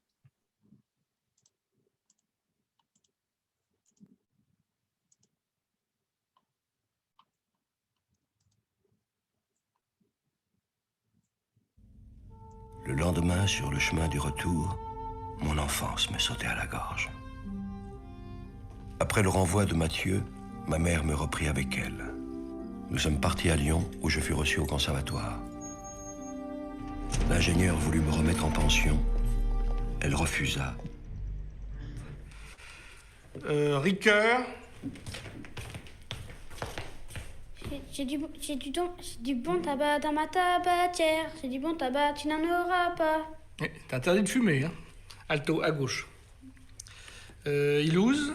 Le lendemain, sur le chemin du retour, mon enfance me sautait à la gorge. Après le renvoi de Mathieu, ma mère me reprit avec elle. Nous sommes partis à Lyon, où je fus reçu au conservatoire. L'ingénieur voulut me remettre en pension. Elle refusa. Ricoeur. J'ai du bon tabac dans ma tabatière. J'ai du bon tabac, tu n'en auras pas. T'es interdit de fumer, hein. Alto, à gauche. Ilouz.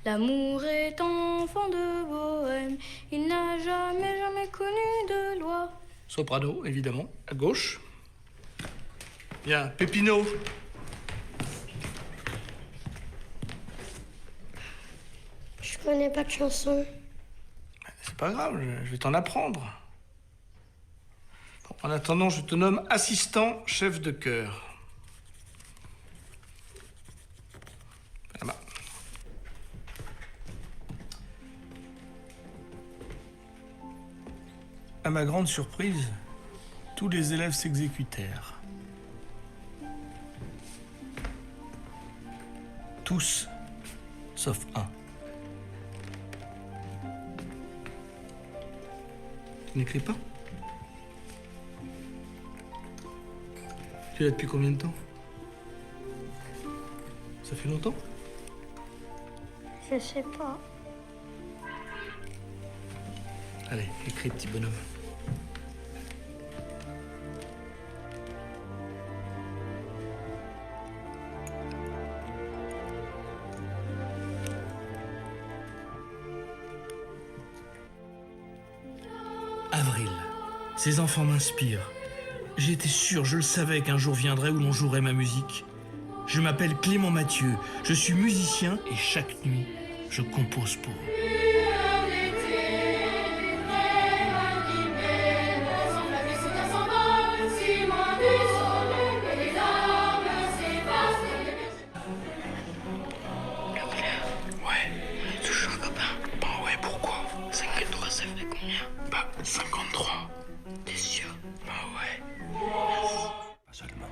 L'amour est enfant de bohème. Il n'a jamais connu de loi. Soprano, évidemment, à gauche. Bien, Pépino. Je connais pas de chanson. C'est pas grave, je vais t'en apprendre. Bon, en attendant, je te nomme assistant chef de chœur. Là-bas. À ma grande surprise, tous les élèves s'exécutèrent. Tous, sauf un. Tu n'écris pas? Tu es là depuis combien de temps? Ça fait longtemps? Je sais pas. Allez, écris, petit bonhomme. Avril. Ces enfants m'inspirent. J'étais sûr, je le savais qu'un jour viendrait où l'on jouerait ma musique. Je m'appelle Clément Mathieu, je suis musicien et chaque nuit, je compose pour eux. Ouais, on est toujours copains. Bah ouais, pourquoi? 53, ça fait combien? Bah, 53. T'es sûr? Bah ouais. Pas seulement.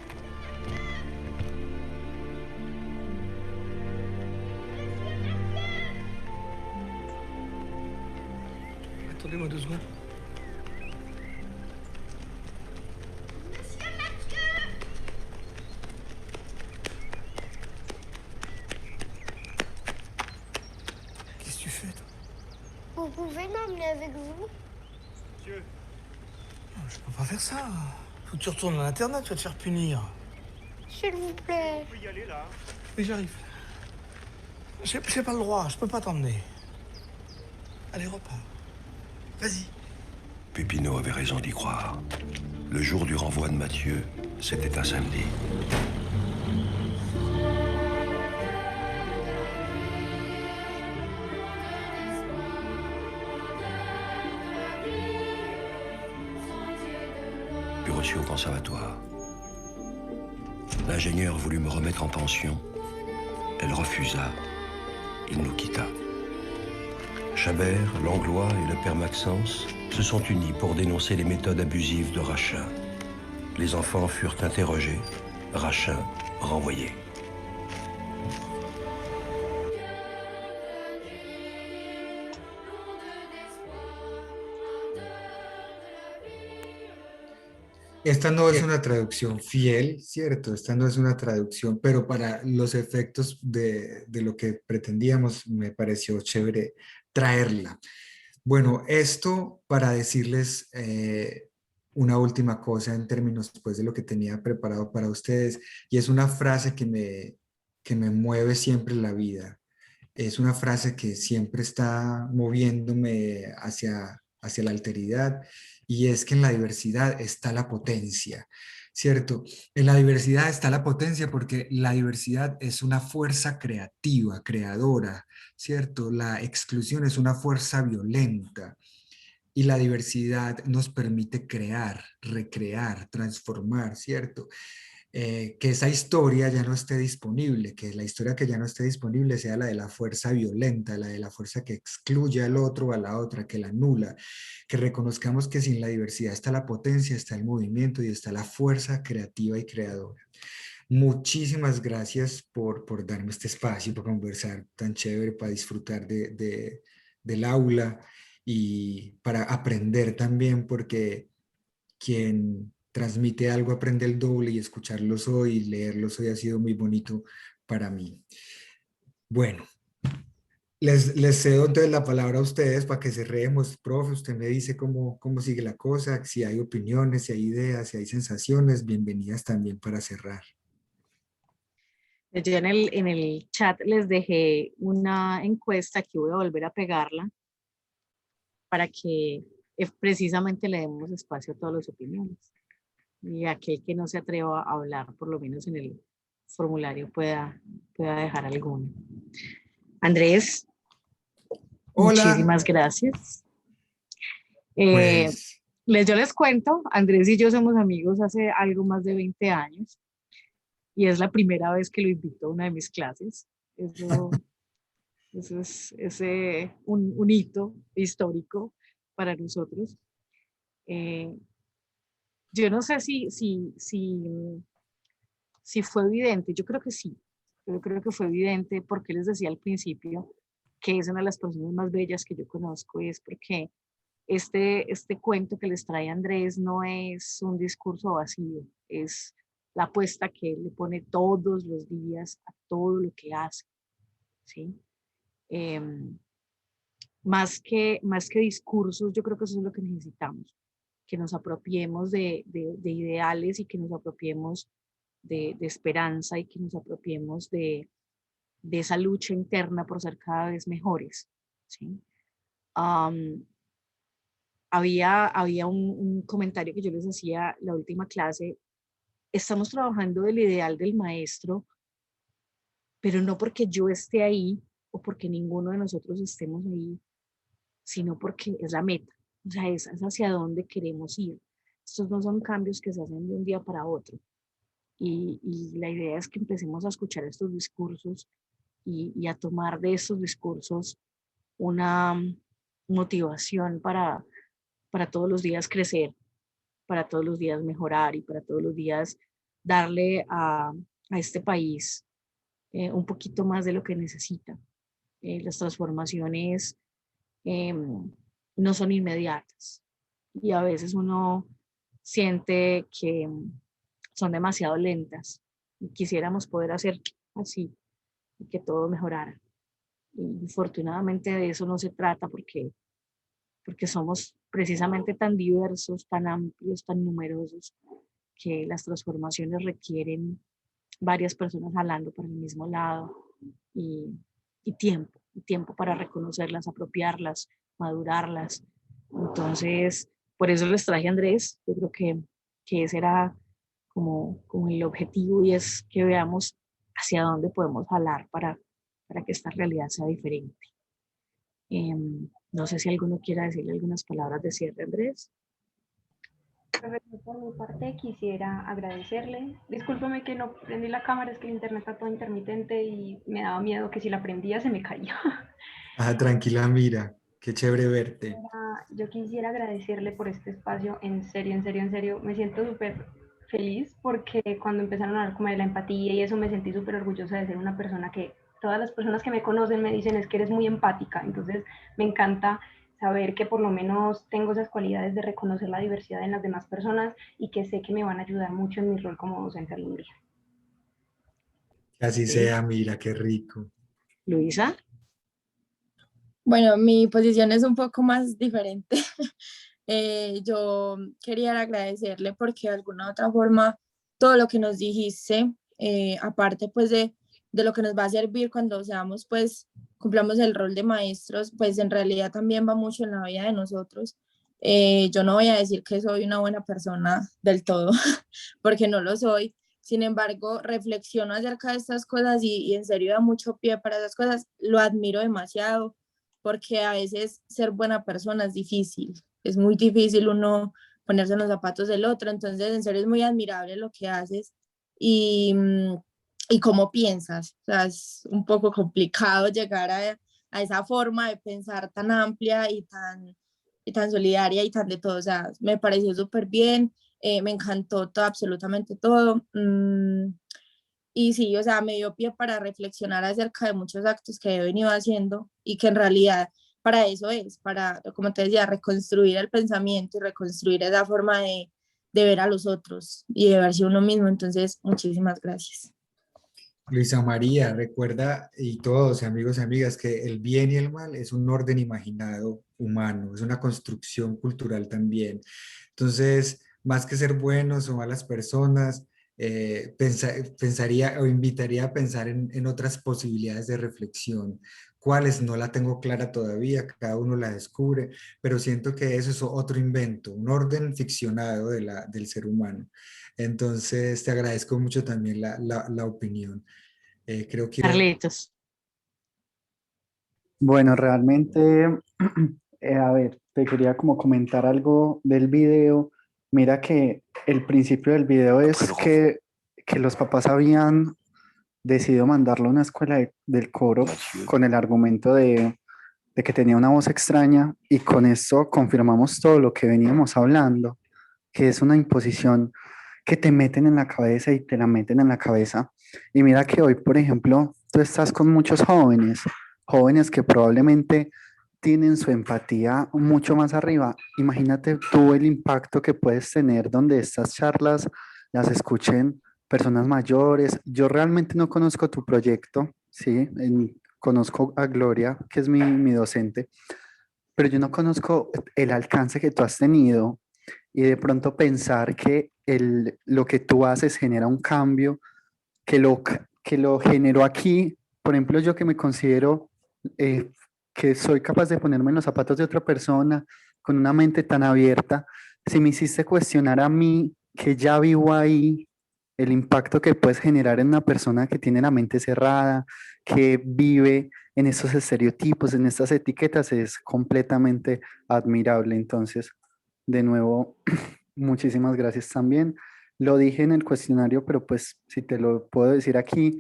Attendez-moi 2 secondes. Qu'est-ce que tu fais, toi? Vous pouvez m'emmener avec vous? Monsieur. Je peux pas faire ça. Faut que tu retournes à l'internat, tu vas te faire punir. S'il vous plaît. On peut y aller, là. Oui, j'arrive. J'ai pas le droit, je peux pas t'emmener. Allez, repars. Vas-y. Pépino avait raison d'y croire. Le jour du renvoi de Mathieu, c'était un samedi. Puis reçu au conservatoire. L'ingénieur voulut me remettre en pension. Elle refusa. Il nous quitta. Chabert, Langlois et le père Maxence se sont unis pour dénoncer les méthodes abusives de Rachin. Les enfants furent interrogés, Rachin renvoyé. Esta no es una traducción fiel, ¿cierto? Esta no es una traducción, pero para los efectos de lo que pretendíamos me pareció chévere traerla. Bueno, esto para decirles una última cosa en términos pues, de lo que tenía preparado para ustedes, y es una frase que me mueve siempre la vida. Es una frase que siempre está moviéndome hacia la alteridad, y es que en la diversidad está la potencia, ¿cierto? En la diversidad está la potencia porque la diversidad es una fuerza creativa, creadora, ¿cierto? La exclusión es una fuerza violenta y la diversidad nos permite crear, recrear, transformar, ¿cierto? Que esa historia ya no esté disponible, que la historia que ya no esté disponible sea la de la fuerza violenta, la de la fuerza que excluye al otro o a la otra, que la anula, que reconozcamos que sin la diversidad está la potencia, está el movimiento y está la fuerza creativa y creadora. Muchísimas gracias por darme este espacio, para conversar tan chévere, para disfrutar del aula y para aprender también, porque quien transmite algo aprende el doble, y escucharlos hoy, leerlos hoy ha sido muy bonito para mí. Bueno, les cedo entonces la palabra a ustedes para que cerremos. Profe, usted me dice cómo sigue la cosa, si hay opiniones, si hay ideas, si hay sensaciones, bienvenidas también para cerrar. Yo en el chat les dejé una encuesta que voy a volver a pegarla para que precisamente le demos espacio a todas las opiniones. Y aquel que no se atreva a hablar, por lo menos en el formulario, pueda dejar alguno. Andrés, Hola. muchísimas gracias. Pues, Yo les cuento, Andrés y yo somos amigos hace algo más de 20 años y es la primera vez que lo invito a una de mis clases. Eso es un hito histórico para nosotros. Yo no sé si fue evidente, yo creo que sí. Yo creo que fue evidente porque les decía al principio que es una de las personas más bellas que yo conozco, y es porque este cuento que les trae Andrés no es un discurso vacío, es la apuesta que él le pone todos los días a todo lo que hace, ¿sí? Más que discursos, yo creo que eso es lo que necesitamos, que nos apropiemos de ideales y que nos apropiemos de esperanza y que nos apropiemos de esa lucha interna por ser cada vez mejores, ¿sí? Había un comentario que yo les hacía la última clase. Estamos trabajando del ideal del maestro, pero no porque yo esté ahí o porque ninguno de nosotros estemos ahí, sino porque es la meta, o sea, es hacia dónde queremos ir. Estos no son cambios que se hacen de un día para otro. Y la idea es que empecemos a escuchar estos discursos y a tomar de estos discursos una motivación para todos los días crecer, para todos los días mejorar y para todos los días darle a este país un poquito más de lo que necesita. Las transformaciones no son inmediatas y a veces uno siente que son demasiado lentas y quisiéramos poder hacer así y que todo mejorara. Y afortunadamente de eso no se trata porque somos precisamente tan diversos, tan amplios, tan numerosos, que las transformaciones requieren varias personas jalando para el mismo lado y tiempo para reconocerlas, apropiarlas, madurarlas. Entonces, por eso les traje a Andrés. Yo creo que ese era como el objetivo, y es que veamos hacia dónde podemos jalar para que esta realidad sea diferente. No sé si alguno quiera decirle algunas palabras de cierre, Andrés. Por mi parte quisiera agradecerle. Discúlpeme que no prendí la cámara, es que el internet está todo intermitente y me daba miedo que si la prendía se me caía. Tranquila, mira, qué chévere verte. Yo quisiera agradecerle por este espacio, en serio, en serio, en serio. Me siento súper feliz porque cuando empezaron a hablar como de la empatía y eso, me sentí súper orgullosa de ser una persona que todas las personas que me conocen me dicen es que eres muy empática. Entonces me encanta saber que por lo menos tengo esas cualidades de reconocer la diversidad en las demás personas y que sé que me van a ayudar mucho en mi rol como docente algún día. Que así sea, mira, qué rico. Luisa. Bueno, mi posición es un poco más diferente. Yo quería agradecerle porque de alguna u otra forma todo lo que nos dijiste, aparte pues de lo que nos va a servir cuando seamos pues cumplamos el rol de maestros, pues en realidad también va mucho en la vida de nosotros. Yo no voy a decir que soy una buena persona del todo, porque no lo soy. Sin embargo, reflexiono acerca de estas cosas y en serio da mucho pie para esas cosas. Lo admiro demasiado porque a veces ser buena persona es difícil. Es muy difícil uno ponerse en los zapatos del otro. Entonces, en serio es muy admirable lo que haces y cómo piensas. O sea, es un poco complicado llegar a esa forma de pensar tan amplia y tan solidaria y tan de todo. O sea, me pareció súper bien. Me encantó todo, absolutamente todo. Y sí, o sea, me dio pie para reflexionar acerca de muchos actos que he venido haciendo y que en realidad para eso es, para, como te decía, reconstruir el pensamiento y reconstruir esa forma de ver a los otros y de verse uno mismo. Entonces, muchísimas gracias. Luisa María, recuerda, y todos, amigos y amigas, que el bien y el mal es un orden imaginado humano, es una construcción cultural también. Entonces, más que ser buenos o malas personas, pensaría o invitaría a pensar en otras posibilidades de reflexión, cuáles no la tengo clara todavía, cada uno la descubre, pero siento que eso es otro invento, un orden ficcionado del ser humano. Entonces, te agradezco mucho también la opinión. Creo que Carlitos. Bueno, realmente, a ver, te quería como comentar algo del video. Mira que el principio del video es que los papás habían decidido mandarlo a una escuela del coro con el argumento de que tenía una voz extraña y con esto confirmamos todo lo que veníamos hablando, que es una imposición que te meten en la cabeza y te la meten en la cabeza. Y mira que hoy, por ejemplo, tú estás con muchos jóvenes, jóvenes que probablemente tienen su empatía mucho más arriba. Imagínate tú el impacto que puedes tener donde estas charlas las escuchen personas mayores. Yo realmente no conozco tu proyecto, ¿sí? Conozco a Gloria, que es mi docente, pero yo no conozco el alcance que tú has tenido y de pronto pensar que lo que tú haces genera un cambio, que lo generó aquí. Por ejemplo, yo que me considero que soy capaz de ponerme en los zapatos de otra persona con una mente tan abierta, si me hiciste cuestionar a mí, que ya vivo ahí, el impacto que puedes generar en una persona que tiene la mente cerrada, que vive en esos estereotipos, en estas etiquetas, es completamente admirable. Entonces, de nuevo, muchísimas gracias también. Lo dije en el cuestionario, pero pues si te lo puedo decir aquí,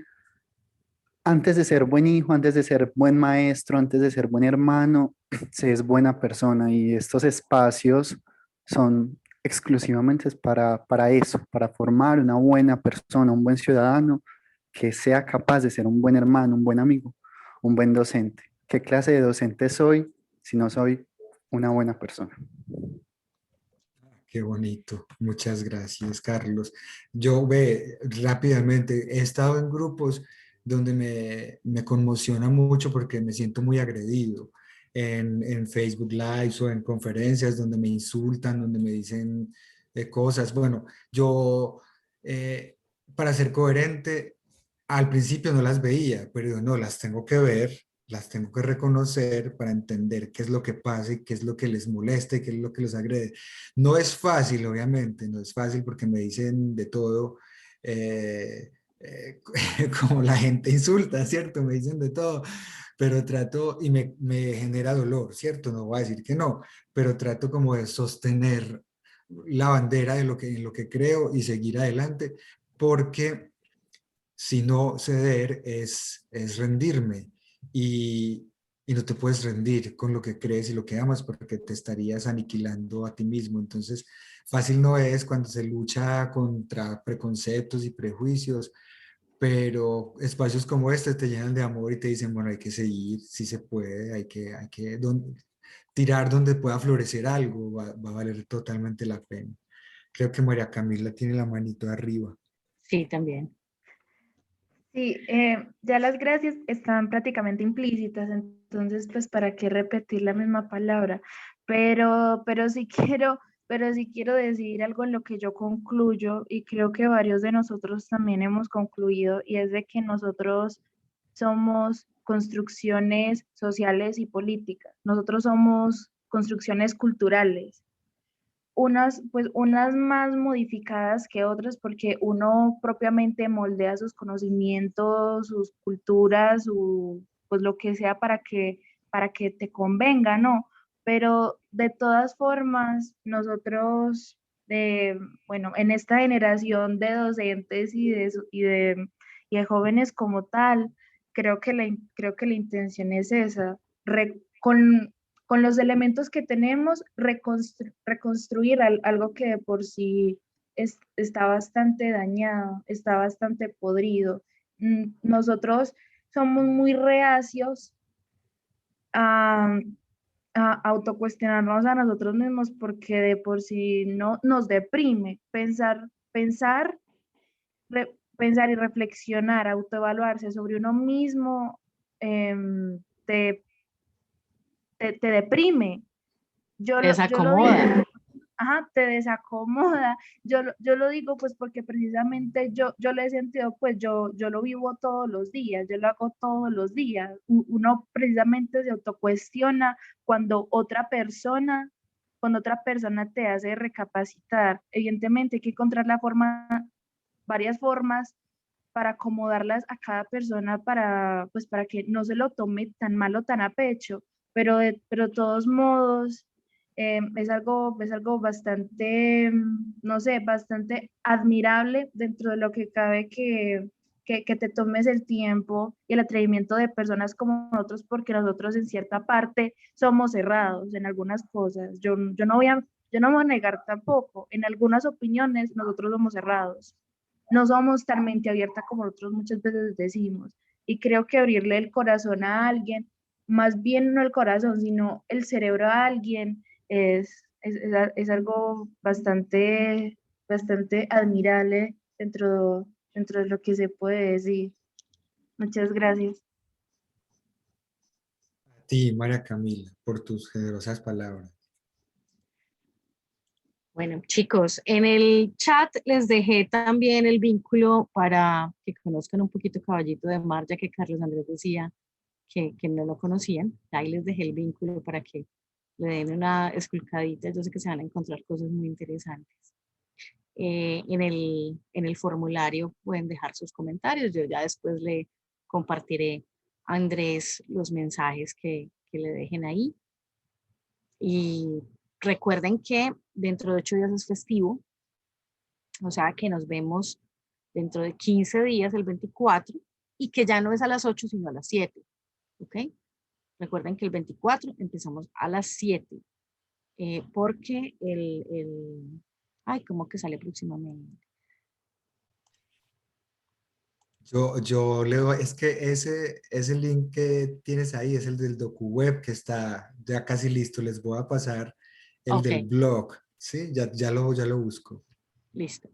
antes de ser buen hijo, antes de ser buen maestro, antes de ser buen hermano, se es buena persona y estos espacios son exclusivamente para eso, para formar una buena persona, un buen ciudadano que sea capaz de ser un buen hermano, un buen amigo, un buen docente. ¿Qué clase de docente soy si no soy una buena persona? qué bonito. Muchas gracias, Carlos. Yo ve rápidamente, he estado en grupos donde me conmociona mucho porque me siento muy agredido. En Facebook Lives o en conferencias donde me insultan, donde me dicen cosas. Bueno, yo, para ser coherente, al principio no las veía, pero no, las tengo que ver, las tengo que reconocer para entender qué es lo que pasa y qué es lo que les molesta y qué es lo que los agrede. No es fácil, obviamente, no es fácil porque me dicen de todo, como la gente insulta, ¿cierto? Me dicen de todo, pero trato y me genera dolor, ¿cierto? No voy a decir que no, pero trato como de sostener la bandera de en lo que creo y seguir adelante, porque si no ceder es rendirme y no te puedes rendir con lo que crees y lo que amas porque te estarías aniquilando a ti mismo. Entonces, fácil no es cuando se lucha contra preconceptos y prejuicios, pero espacios como este te llenan de amor y te dicen, bueno, hay que seguir, si se puede, tirar donde pueda florecer algo, va a valer totalmente la pena. Creo que María Camila tiene la manito arriba. Sí, también. Sí, ya las gracias están prácticamente implícitas, entonces pues para qué repetir la misma palabra, pero sí quiero decir algo en lo que yo concluyo y creo que varios de nosotros también hemos concluido y es de que nosotros somos construcciones sociales y políticas, nosotros somos construcciones culturales, unas más modificadas que otras porque uno propiamente moldea sus conocimientos, sus culturas, pues lo que sea para que te convenga, ¿no? Pero de todas formas, nosotros, bueno, en esta generación de docentes y de jóvenes como tal, creo que la intención es esa, con los elementos que tenemos, reconstruir algo que de por sí está bastante dañado, está bastante podrido. Nosotros somos muy reacios a autocuestionarnos a nosotros mismos porque de por sí no nos deprime pensar y reflexionar, autoevaluarse sobre uno mismo, te deprime. Te desacomoda. Ajá, te desacomoda. Yo lo digo pues porque precisamente yo lo he sentido, pues yo lo vivo todos los días, yo lo hago todos los días. Uno precisamente se autocuestiona cuando otra persona te hace recapacitar. Evidentemente hay que encontrar varias formas para acomodarlas a cada persona para que no se lo tome tan mal o tan a pecho, pero de todos modos es algo bastante, no sé, bastante admirable dentro de lo que cabe que te tomes el tiempo y el atrevimiento de personas como nosotros, porque nosotros en cierta parte somos cerrados en algunas cosas. Yo no voy a negar tampoco, en algunas opiniones nosotros somos cerrados. No somos tan mente abierta como nosotros muchas veces decimos. Y creo que abrirle el corazón a alguien, más bien no el corazón, sino el cerebro a alguien, es algo bastante admirable dentro de lo que se puede decir. Muchas gracias. A ti, María Camila, por tus generosas palabras. Bueno, chicos, en el chat les dejé también el vínculo para que conozcan un poquito Caballito de Mar, ya que Carlos Andrés decía que no lo conocían. Ahí les dejé el vínculo para que le den una esculcadita. Yo sé que se van a encontrar cosas muy interesantes. En el formulario pueden dejar sus comentarios. Yo ya después le compartiré a Andrés los mensajes que le dejen ahí. Y recuerden que dentro de 8 días es festivo, o sea que nos vemos dentro de 15 días, el 24, y que ya no es a las 8, sino a las 7, ¿ok? Recuerden que el 24 empezamos a las 7, porque ¿cómo que sale próximamente? Yo le doy, es que ese link que tienes ahí es el del DocuWeb que está ya casi listo. Les voy a pasar el del blog, ¿sí? Ya lo busco. Listo.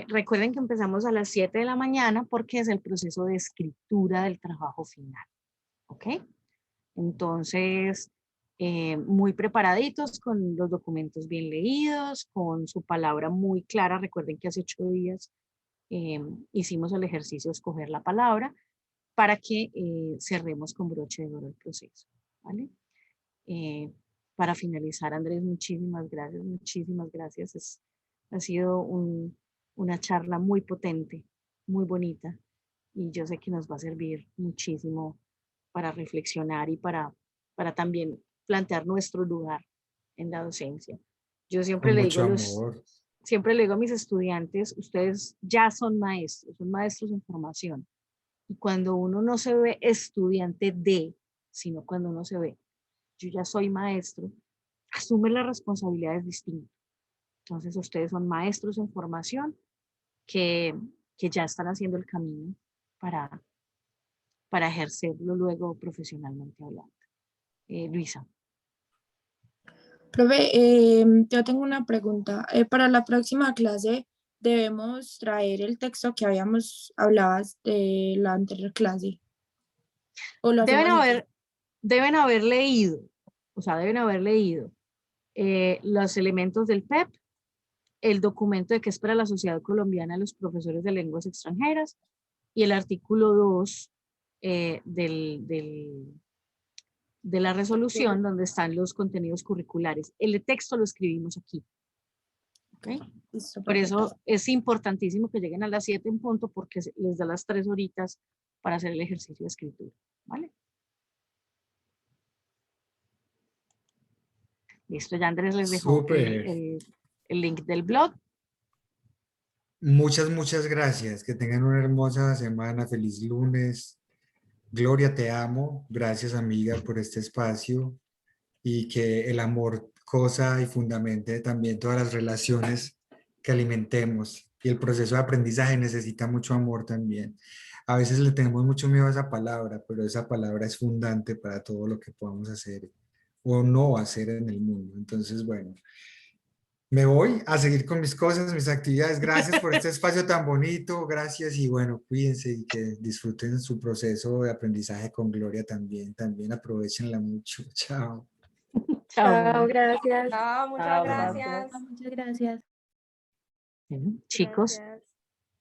Recuerden que empezamos a las 7 de la mañana porque es el proceso de escritura del trabajo final, ¿ok? Entonces, muy preparaditos, con los documentos bien leídos, con su palabra muy clara. Recuerden que hace 8 días hicimos el ejercicio de escoger la palabra para que cerremos con broche de oro el proceso, ¿vale? Para finalizar, Andrés, muchísimas gracias. Ha sido una charla muy potente, muy bonita, y yo sé que nos va a servir muchísimo para reflexionar y para también plantear nuestro lugar en la docencia. Yo siempre le digo a mis estudiantes, ustedes ya son maestros en formación. Y cuando uno no se ve estudiante de, sino cuando uno se ve, yo ya soy maestro, asume las responsabilidades distintas. Entonces ustedes son maestros en formación que ya están haciendo el camino para ejercerlo luego profesionalmente hablando. Luisa. Profe, yo tengo una pregunta. Para la próxima clase, ¿debemos traer el texto que habíamos hablado de la anterior clase? ¿O lo deben haber leído, los elementos del PEP, el documento de qué espera la Sociedad Colombiana de los Profesores de Lenguas Extranjeras y el artículo 2 de la resolución, donde están los contenidos curriculares. El texto lo escribimos aquí. ¿Okay? Por eso es importantísimo que lleguen a las 7 en punto, porque les da las 3 horitas para hacer el ejercicio de escritura. ¿Vale? Listo, ya Andrés les dejó el link del blog. Muchas gracias. Que tengan una hermosa semana. Feliz lunes. Gloria, te amo. Gracias, amiga, por este espacio. Y que el amor cosa y fundamente también todas las relaciones que alimentemos. Y el proceso de aprendizaje necesita mucho amor también. A veces le tenemos mucho miedo a esa palabra, pero esa palabra es fundante para todo lo que podamos hacer o no hacer en el mundo. Entonces, bueno, me voy a seguir con mis cosas, mis actividades. Gracias por este espacio tan bonito. Gracias y bueno, cuídense y que disfruten su proceso de aprendizaje con Gloria también. También aprovechenla mucho. Chao. Chao, gracias. No, muchas Chao, gracias. Muchas gracias. Bueno, chicos, Gracias.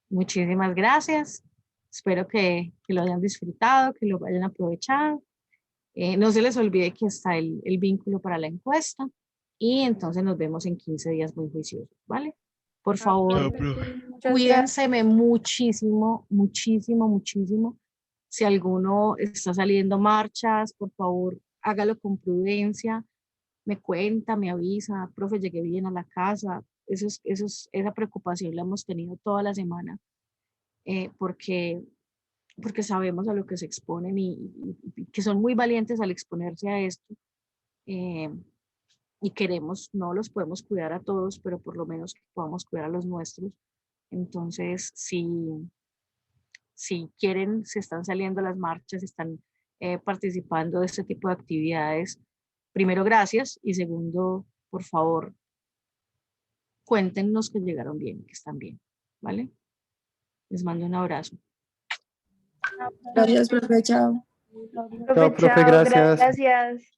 muchísimas gracias. Espero que lo hayan disfrutado, que lo hayan aprovechado. No se les olvide que está el vínculo para la encuesta y entonces nos vemos en 15 días muy juiciosos, ¿vale? Por favor, cuídense muchísimo, muchísimo, muchísimo. Si alguno está saliendo marchas, por favor, hágalo con prudencia. Me cuenta, me avisa, profe, llegué bien a la casa. Esa preocupación la hemos tenido toda la semana porque sabemos a lo que se exponen y que son muy valientes al exponerse a esto. Y queremos, no los podemos cuidar a todos, pero por lo menos que podamos cuidar a los nuestros. Entonces, si quieren, se están saliendo las marchas, están participando de este tipo de actividades, primero, gracias, y segundo, por favor, cuéntenos que llegaron bien, que están bien, ¿vale? Les mando un abrazo. Gracias, profe, chao. Chao, profe, gracias. Gracias.